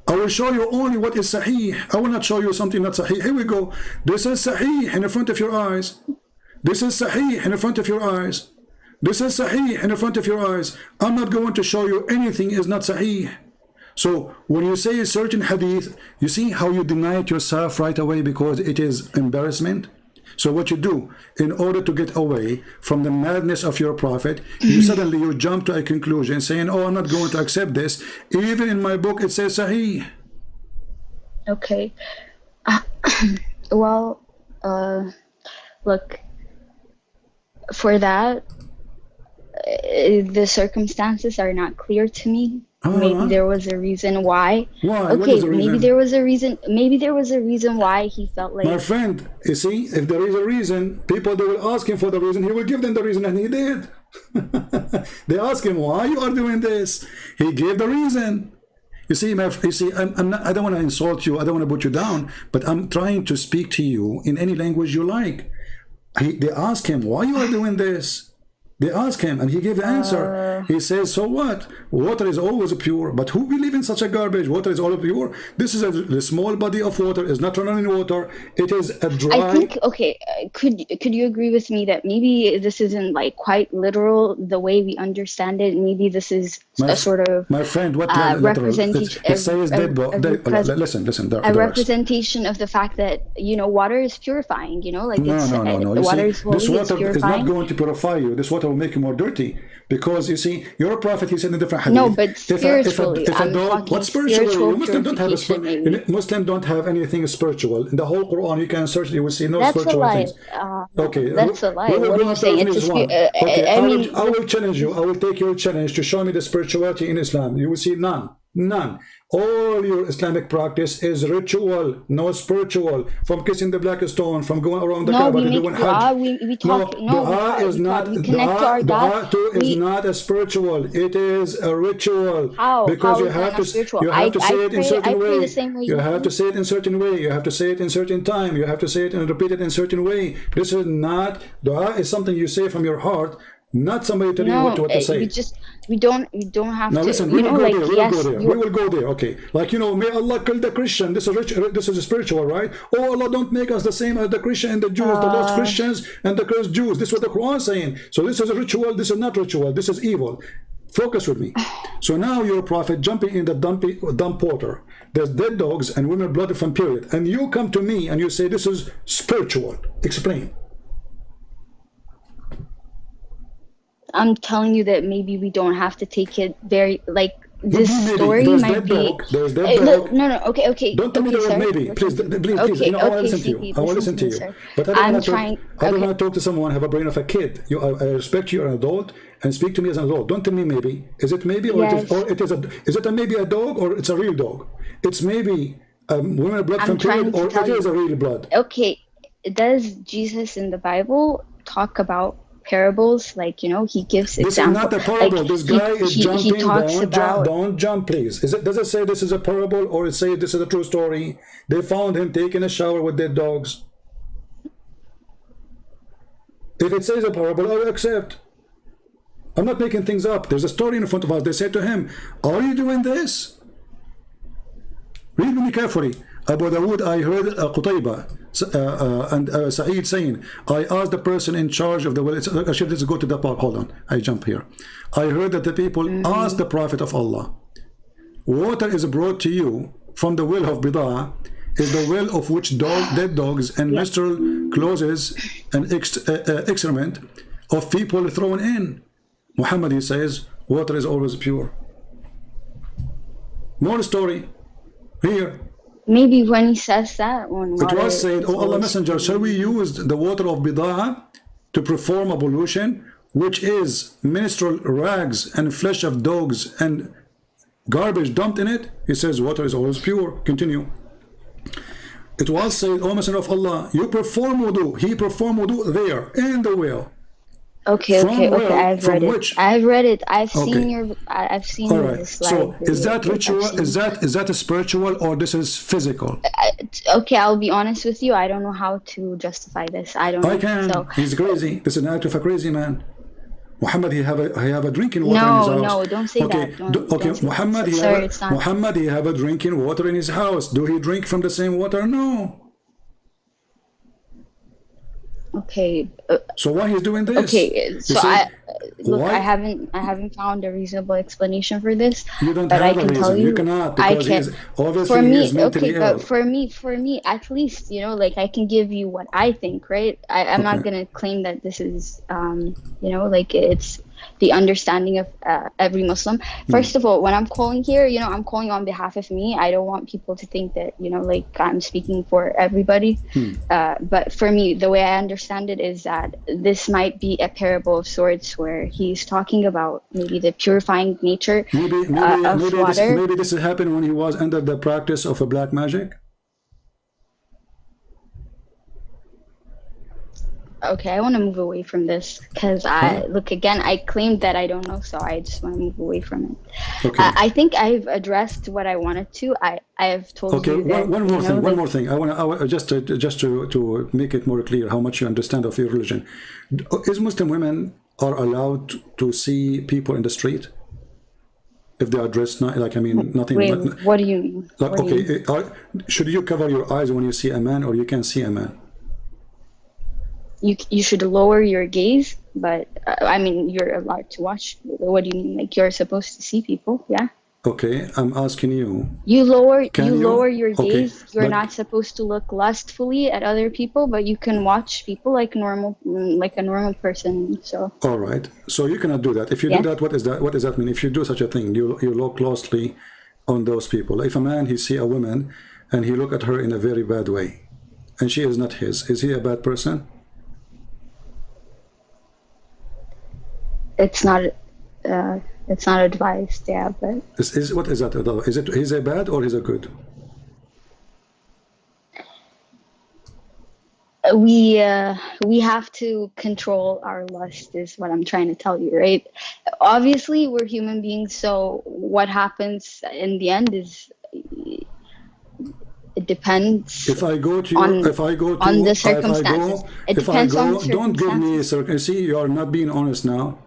I will show you only what is Sahih. I will not show you something not Sahih. Here we go. This is Sahih in front of your eyes. This is Sahih in front of your eyes. This is Sahih in front of your eyes. I'm not going to show you anything is not Sahih. So when you say a certain hadith, you see how you deny it yourself right away because it is embarrassment. So what you do, in order to get away from the madness of your prophet, you jump to a conclusion saying, oh, I'm not going to accept this. Even in my book, it says Sahih. Okay. Well, look, for that, the circumstances are not clear to me. Maybe there was a reason why. Why? Okay, maybe there was a reason. Maybe there was a reason why he felt like. My friend, you see, if there is a reason, people they will ask him for the reason. He will give them the reason, and he did. They ask him why you are doing this. He gave the reason. You see, I'm not, I don't want to insult you. I don't want to put you down. But I'm trying to speak to you in any language you like. They ask him why you are doing this. They ask him and he gave the answer. He says, so what? Water is always pure, but who believe in such a garbage? Water is all pure. This is a small body of water. It's not running water. It is a dry. I think, okay, could you agree with me that maybe this isn't like quite literal the way we understand it? Maybe this is a sort of my friend, what representation. It says listen. A representation of the fact that water is purifying. Like no. Water is holy. This water is not going to purify you. This water will make you more dirty because you see, you're a prophet. He said in a different hadith. No, but spiritually, if a dog, what spiritually? Muslims don't have anything spiritual in the whole Quran. You can search. You will see no spiritual things. Okay, that's a lie. What are you saying? I will challenge you. I will take your challenge to show me the spirituality in Islam. You will see none. All your Islamic practice is ritual, no spiritual. From kissing the black stone, from going around the Kaaba to doing Hajj. Dua is not a spiritual. It is a ritual. How? Because you have to say it in certain way. You have to say it in certain way. You have to say it in certain time. You have to say it and repeat it in certain way. This is not dua. Is something you say from your heart. not somebody telling you what to say. We don't have now to. Listen, we will go there. We will go there. Okay, like may Allah kill the Christian. This is spiritual, right? Oh, Allah, don't make us the same as the Christian and the Jews, the lost Christians and the cursed Jews. This is what the Quran is saying. So this is a ritual. This is not ritual. This is evil. Focus with me. So now you're a prophet jumping in the dump water. There's dead dogs and women blood from period, and you come to me and you say this is spiritual. Explain. I'm telling you that maybe we don't have to take it very this story might be. There's that dog. No. Okay. Don't tell me the word maybe. Please. Okay, I want to listen to you. I want to listen to you. But I don't want to talk to someone have a brain of a kid. I respect you, an adult, and speak to me as an adult. Don't tell me maybe. Is it maybe or yes. is it maybe a dog or it's a real dog? It's maybe women blood from period or it is a real blood. Okay. Does Jesus in the Bible talk about parables? He gives examples. This is not a parable. This guy is jumping. Don't jump, please. Does it say this is a parable or it say this is a true story? They found him taking a shower with dead dogs. If it says a parable, I'll accept. I'm not making things up. There's a story in front of us. They said to him, are you doing this? Read me carefully. Abu Dawood, I heard Qutayba and Sa'id saying, I asked the person in charge of the well. Actually, let's go to the part. Hold on, I jump here. I heard that the people asked the Prophet of Allah, water is brought to you from the well of Bida'ah, is the well of which dead dogs and menstrual clothes and excrement of people thrown in. Muhammad, he says, water is always pure. More story here. Maybe when he says that one. It was said, oh Allah Messenger, shall we use the water of Bida'ah to perform ablution, which is menstrual rags and flesh of dogs and garbage dumped in it? He says water is always pure. Continue. It was said, O Messenger of Allah, you perform wudu. He performed wudu there in the well. Okay. I've read it. I've seen all right. this So is that ritual? Is that a spiritual or this is physical? Okay, I'll be honest with you. I don't know how to justify this. I don't know. I can. So, he's crazy. This is an act of a crazy man. Muhammad, he have a drinking water in his house. No, don't say that. Don't Muhammad, he have a drinking water in his house. Do he drink from the same water? No. Okay. So why he's doing this? Okay. So I haven't found a reasonable explanation for this. You don't but have I can a reason. tell you, you cannot because I can. Obviously he is mentally ill. But for me, at least I can give you what I think, right? I'm not gonna claim that this is it's the understanding of every Muslim. First of all, when I'm calling here, I'm calling on behalf of me. I don't want people to think that I'm speaking for everybody. But for me, the way I understand it is that this might be a parable of sorts where he's talking about maybe the purifying nature of water. Maybe this happened when he was under the practice of a black magic. Okay, I want to move away from this because I claimed that I don't know, so I just want to move away from it. Okay. I think I've addressed what I wanted to. I have told you that, one more thing. I want just to make it more clear how much you understand of your religion. Is Muslim women are allowed to see people in the street if they are dressed nothing? Wait, what do you mean? Should you cover your eyes when you see a man, or you can't see a man? You should lower your gaze, but you're allowed to watch. What do you mean? You're supposed to see people, yeah? Okay, I'm asking you. You lower your gaze. You're not supposed to look lustfully at other people, but you can watch people like a normal person. So. All right. So you cannot do that. If you do that, what does that mean? If you do such a thing, you look closely on those people. If a man he see a woman and he look at her in a very bad way, and she is not his, is he a bad person? It's not advised, yeah, but what is that? Is it he's a bad or he's a good? We have to control our lust, is what I'm trying to tell you, right? Obviously, we're human beings, so what happens in the end is It depends If I go to on, if I go to on the if I circumstances. go It if I depends on go the don't give me circumstances. see, you are not being honest now.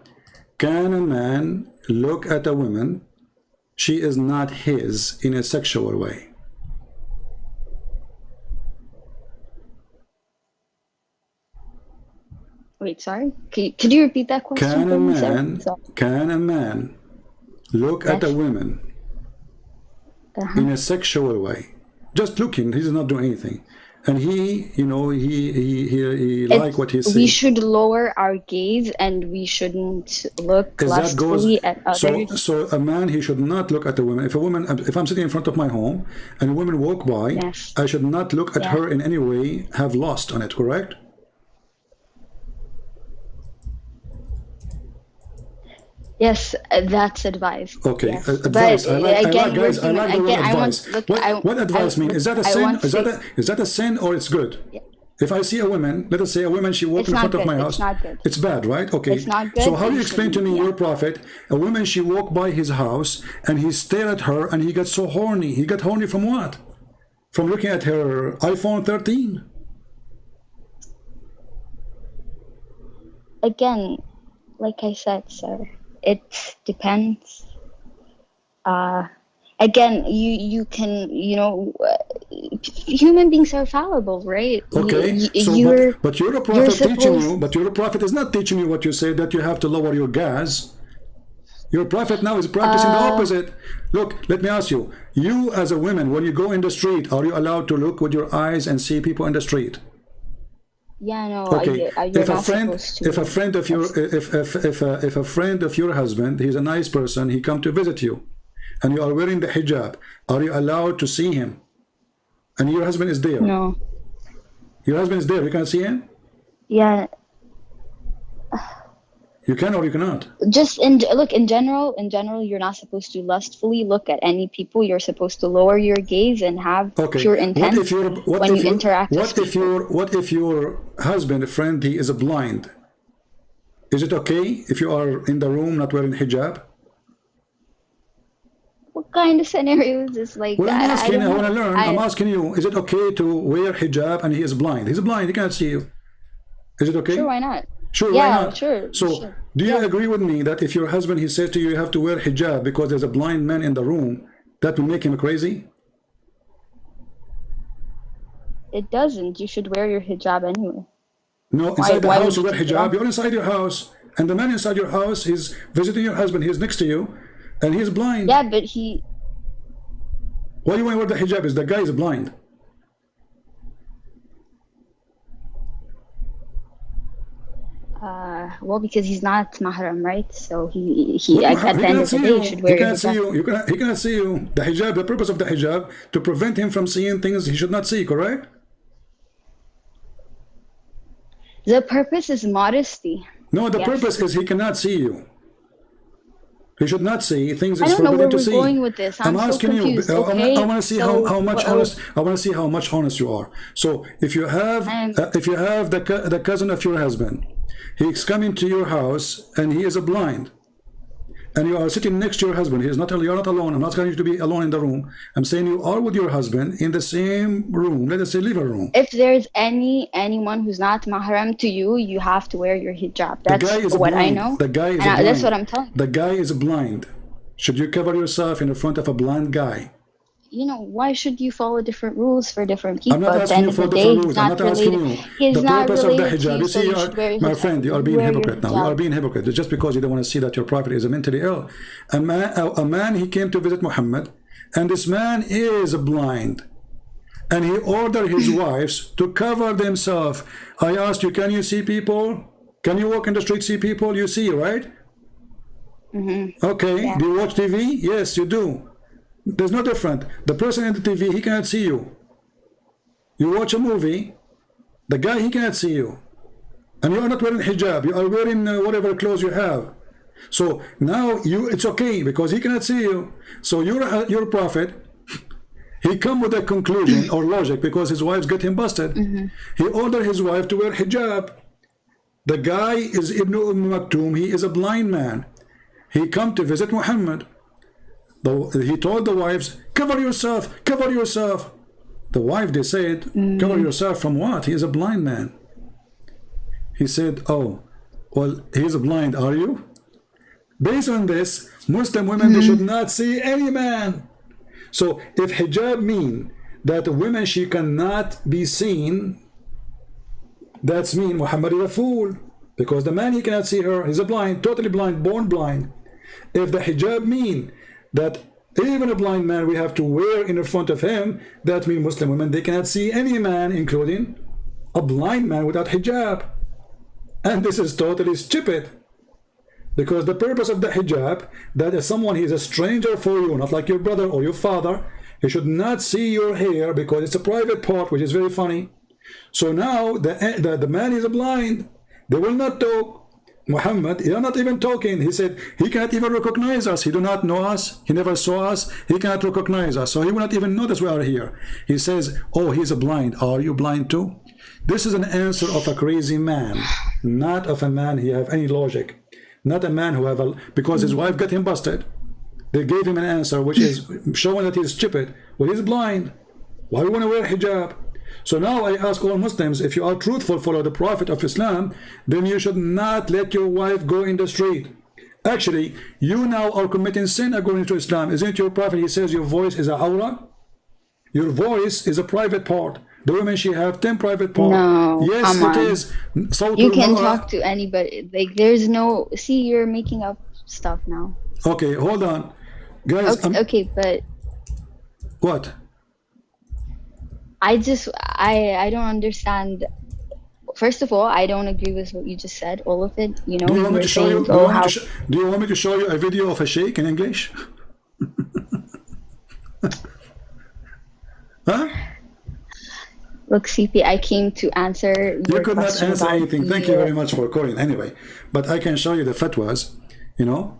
Can a man look at a woman, she is not his, in a sexual way? Wait, sorry? Could you repeat that question Can for a me, sir? man can a man look at a Yes. woman in a sexual way? Just looking, he's not doing anything, and he, you know, he like what he We sees. should lower our gaze and we shouldn't look Is that goes lustfully at others. so a man, he should not look at a woman. If I'm sitting in front of my home and a woman walk by, Yes. I should not look at Yeah. her in any way, have lust on it, correct? Yes, that's advised. Okay, Yes. advice. But I like again, guys, I we're like the human. word Again, I want advice. look. What advice mean? Is that a sin? Is that a sin or it's good? Yeah. If I see a woman, let us say a woman, she walked It's in not front of good. my It's house. not good. It's bad, right? Okay. It's not good. So how do you You explain to shouldn't, me, yeah. your prophet, a woman, she walked by his house and he stared at her and he got so horny. He got horny from what? From looking at her iPhone 13? Again, like I said, sir, it depends. Again, you can, human beings are fallible, right? Okay, so but you're a prophet teaching you, but your prophet is not teaching you what you say, that you have to lower your gas. Your prophet now is practicing the opposite. Look, let me ask you, you as a woman, when you go in the street, are you allowed to look with your eyes and see people in the street? Yeah, no, Okay. you're If a not friend, supposed to. if a friend of your, if a friend of your husband, he's a nice person, he come to visit you, and you are wearing the hijab, are you allowed to see him? And your husband is there. No. Your husband is there. You can see him. Yeah. You can or you cannot. Just in general, you're not supposed to lustfully look at any people. You're supposed to lower your gaze and have pure intent when you interact with people. What if your husband, friend, he is blind? Is it okay if you are in the room not wearing hijab? What kind of scenario is this? Like, well, I'm asking. I want to learn. I'm asking you. Is it okay to wear hijab and he is blind? He's blind. He can't see you. Is it okay? Sure, why not? Sure, yeah, why not? Sure. So, sure. do you agree with me that if your husband, he says to you, you have to wear hijab because there's a blind man in the room, that will make him crazy? It doesn't. You should wear your hijab anyway. No, inside the house you wear hijab. You're inside your house, and the man inside your house is visiting your husband. He's next to you, and he's blind. Yeah, but he... Why you want to wear the hijab? Is the guy is blind? Well, because he's not mahram, right? So he at the end of the day, should wear hijab. He cannot see you. The hijab, the purpose of the hijab, to prevent him from seeing things he should not see, correct? The purpose is modesty. No, the purpose is he cannot see you. He should not see things I is don't know forbidden where to see. we're going with this. I'm so asking confused. you. Okay? I want to see how much honest. I want to see how much honest you are. So if you have the cousin of your husband, he's coming to your house and he is blind, and you are sitting next to your husband. You're not alone. I'm not asking you to be alone in the room. I'm saying you are with your husband in the same room. Let us say living room. If there's anyone who's not mahram to you, you have to wear your hijab. That's what I know. The guy is blind. That's what I'm telling you. The guy is blind. Should you cover yourself in the front of a blind guy? Why should you follow different rules for different people? I'm not asking you for different rules. I'm not asking you. The purpose of the hijab. You see, my friend, you are being hypocrite now. You are being hypocrite. Just because you don't want to see that your prophet is mentally ill. A man, he came to visit Muhammad, and this man is blind. And he ordered his wives to cover themselves. I asked you, can you see people? Can you walk in the street, see people? You see, right? Mm-hmm. Okay. Yeah. Do you watch TV? Yes, you do. There's no different. The person in the TV, he cannot see you. You watch a movie, the guy, he cannot see you. And you are not wearing hijab. You are wearing whatever clothes you have. So now it's okay because he cannot see you. So your prophet, he come with a conclusion or logic because his wives get him busted. Mm-hmm. He ordered his wife to wear hijab. The guy is Ibn Maktoum. He is a blind man. He come to visit Muhammad. He told the wives, cover yourself, cover yourself. The wife, they said, cover yourself from what? He is a blind man. He said, oh, well, he is blind, are you? Based on this, Muslim women, they should not see any man. So if hijab mean that a woman, she cannot be seen, that's mean Muhammad is a fool. Because the man, he cannot see her. He's a blind, totally blind, born blind. If the hijab mean that even a blind man we have to wear in front of him, that means Muslim women, they cannot see any man, including a blind man without hijab. And this is totally stupid. Because the purpose of the hijab, that is someone, he is a stranger for you, not like your brother or your father. He should not see your hair because it's a private part, which is very funny. So now the man is blind. They will not talk. Muhammad, he is not even talking. He said he cannot even recognize us. He do not know us. He never saw us. He cannot recognize us. So he will not even notice we are here. He says, oh, he's a blind. Are you blind too? This is an answer of a crazy man, not of a man he have any logic. Not a man who have a, because his wife got him busted. They gave him an answer which is showing that he's stupid. Well, he's blind. Why do you want to wear hijab? So now I ask all Muslims, if you are truthful, follow the Prophet of Islam, then you should not let your wife go in the street. Actually, you now are committing sin according to Islam. Isn't it your Prophet? He says your voice is a awra. Your voice is a private part. The women, she have 10 private parts. No, yes, it is. You can talk to anybody. Like, there's no. See, you're making up stuff now. Okay, hold on, guys. Okay, but what? I don't understand. First of all, I don't agree with what you just said. All of it. You know. Do you want me to show you? Do you want me to show you a video of a sheikh in English? Huh? Look, CP, I came to answer your You could not answer anything. Thank you very much for calling. Anyway, but I can show you the fatwas, you know,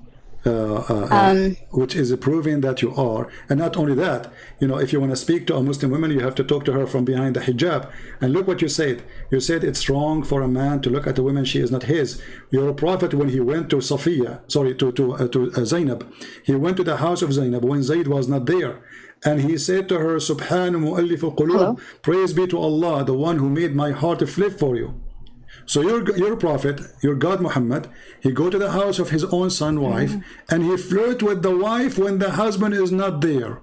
which is proving that you are. And not only that, you know, if you want to speak to a Muslim woman, you have to talk to her from behind the hijab. And look what you said. You said it's wrong for a man to look at a woman, she is not his. Your Prophet, when he went to SOFYA, sorry, to Zainab, he went to the house of Zainab when Zayd was not there. And he said to her, Subhanu mu'allif al-qulub, praise be to Allah, the one who made my heart flip for you. So your Prophet, your God Muhammad, he go to the house of his own son, wife, and he flirt with the wife when the husband is not there.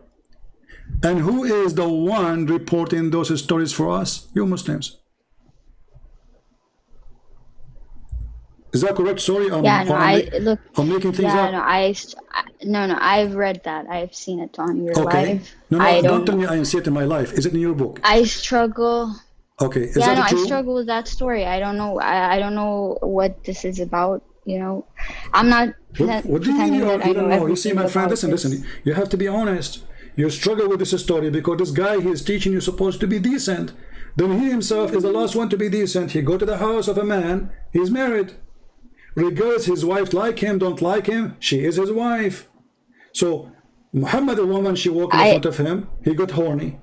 And who is the one reporting those stories for us? You Muslims. Is that correct? Sorry, I'm making things up. No, I've read that. I've seen it on your live. No, don't tell me I see it in my life. Is it in your book? I struggle. Okay, is that true? I struggle with that story. I don't know. I don't know what this is about. You know, I'm not. What do you mean you don't know? You see, my friend, listen. You have to be honest. You struggle with this story because this guy, he is teaching you supposed to be decent. Then he himself is the last one to be decent. He go to the house of a man. He's married. Regardless his wife like him, don't like him, she is his wife. So Muhammad, a woman, she walked in front of him, he got horny.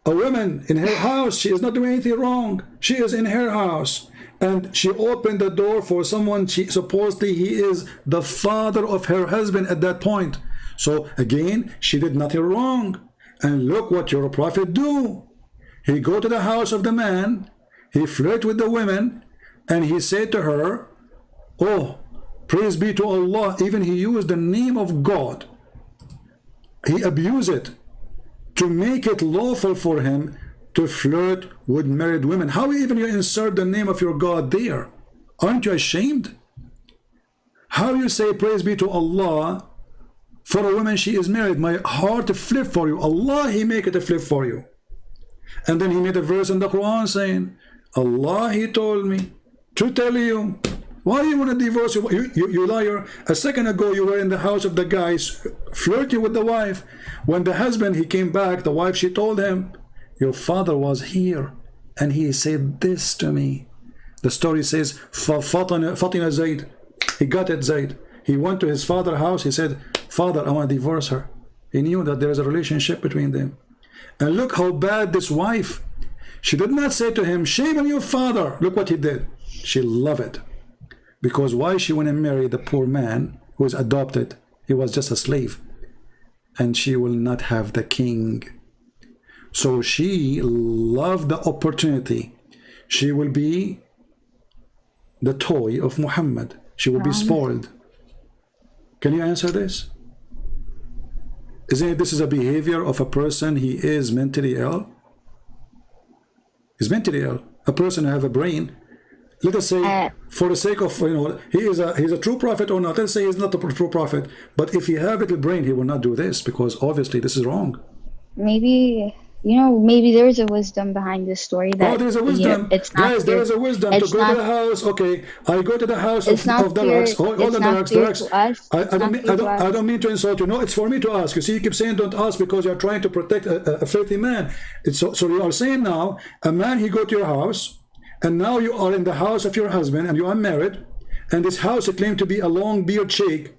A woman in her house, she is not doing anything wrong. She is in her house. And she opened the door for someone, supposedly he is the father of her husband at that point. So again, she did nothing wrong. And look what your Prophet do. He go to the house of the man, he flirt with the women, and he said to her, oh, praise be to Allah. Even he used the name of God. He abused it to make it lawful for him to flirt with married women. How even you insert the name of your God there? Aren't you ashamed? How you say praise be to Allah for a woman, she is married? My heart flip for you. Allah, he make it a flip for you. And then he made a verse in the Quran saying, Allah, he told me to tell you. Why do you want to divorce you liar? A second ago you were in the house of the guys flirting with the wife. When the husband, he came back, the wife, she told him, your father was here and he said this to me. The story says, Fatina Zayd, he got it Zayd. He went to his father's house, he said, Father, I want to divorce her. He knew that there is a relationship between them. And look how bad this wife, she did not say to him, shame on your father. Look what he did. She loved it. Because why she went and married the poor man who was adopted? He was just a slave. And she will not have the king. So she loved the opportunity. She will be the toy of Muhammad. She will be spoiled. Can you answer this? Isn't it this is a behavior of a person, he is mentally ill? He's mentally ill. A person who have a brain. Let us say, for the sake of, he's a true prophet or not. Let's say he's not a true prophet. But if he have a little brain, he will not do this, because obviously this is wrong. Maybe, maybe there's a wisdom behind this story. That, there's a wisdom. It's not Guys, there's a wisdom to go to the house. Okay, I go to the house of the Raqs. Hold on, the Raqs. I don't mean to insult you. No, it's for me to ask. You see, you keep saying don't ask because you're trying to protect a filthy man. So you are saying now, a man, he go to your house, and now you are in the house of your husband, and you are married, and this house it claimed to be a long beard sheikh,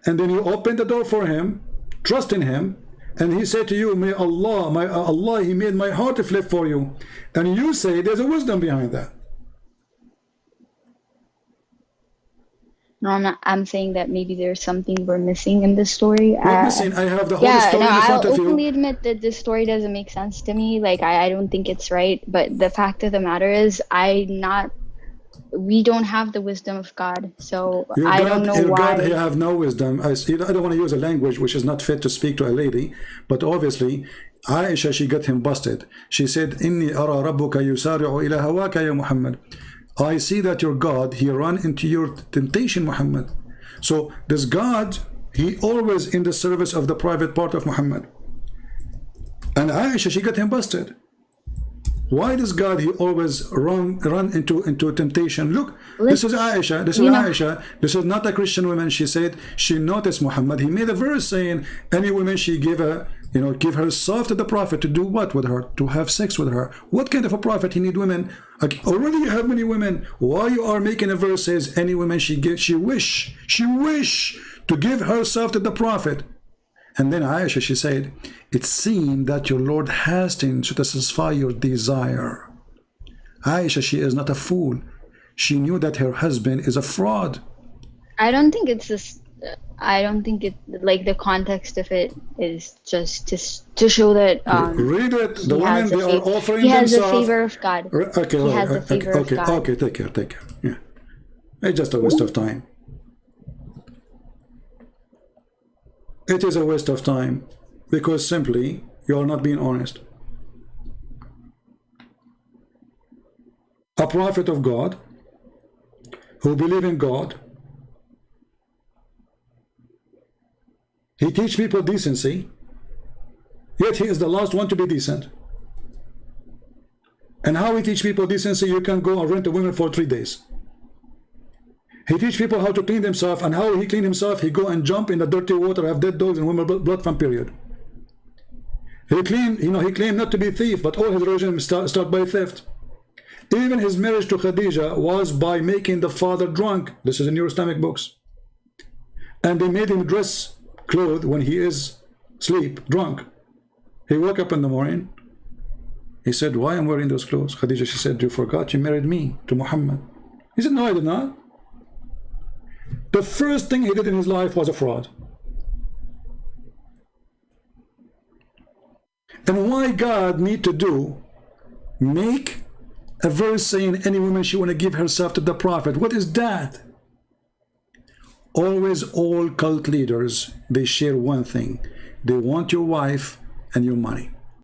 and then you open the door for him, trust in him, and he said to you, may Allah, he made my heart to flip for you, and you say there's a wisdom behind that. No, I'm not. I'm saying that maybe there's something we're missing in this story. Missing? I have the whole story in front of you. I'll openly admit that this story doesn't make sense to me. Like, I don't think it's right. But the fact of the matter is, we don't have the wisdom of God. So I don't know why. God, you have no wisdom. I don't want to use a language which is not fit to speak to a lady. But obviously, Aisha, she got him busted. She said, Inni ara rabbuka yusari'u ila hawaka ya Muhammad. I see that your God, he run into your temptation, Muhammad. So this God, he always in the service of the private part of Muhammad. And Aisha, she got him busted. Why does God, he always run into temptation? Look, this is Aisha. This is Aisha. This is not a Christian woman. She said she noticed Muhammad. He made a verse saying any woman she give herself to the prophet to do what with her? To have sex with her. What kind of a prophet? He need women. Already you have many women. Why you are making a verse says any woman she wish to give herself to the prophet? And then Aisha, she said, it seemed that your Lord hastened to satisfy your desire. Aisha, she is not a fool. She knew that her husband is a fraud. I don't think it's this. I don't think it, like, the context of it is just to show that read it. The women, they are offering themselves. He has a favor of God. Okay, he has a favor of God. Okay, take care. Yeah, it's just a waste of time. It is a waste of time because simply you are not being honest. A prophet of God who believe in God, he teach people decency, yet he is the last one to be decent. And how he teach people decency? You can go and rent a woman for 3 days. He teach people how to clean themselves, and how he clean himself, he go and jump in the dirty water, have dead dogs and women blood from period. He claimed not to be thief, but all his religion start by theft. Even his marriage to Khadija was by making the father drunk. This is in your Islamic books. And they made him dress clothes when he is asleep, drunk. He woke up in the morning. He said, why am I wearing those clothes? Khadija, she said, you forgot you married me to Muhammad. He said, no, I did not. The first thing he did in his life was a fraud. And why God need to make a verse saying any woman she want to give herself to the prophet? What is that? Always all cult leaders, they share one thing. They want your wife and your money.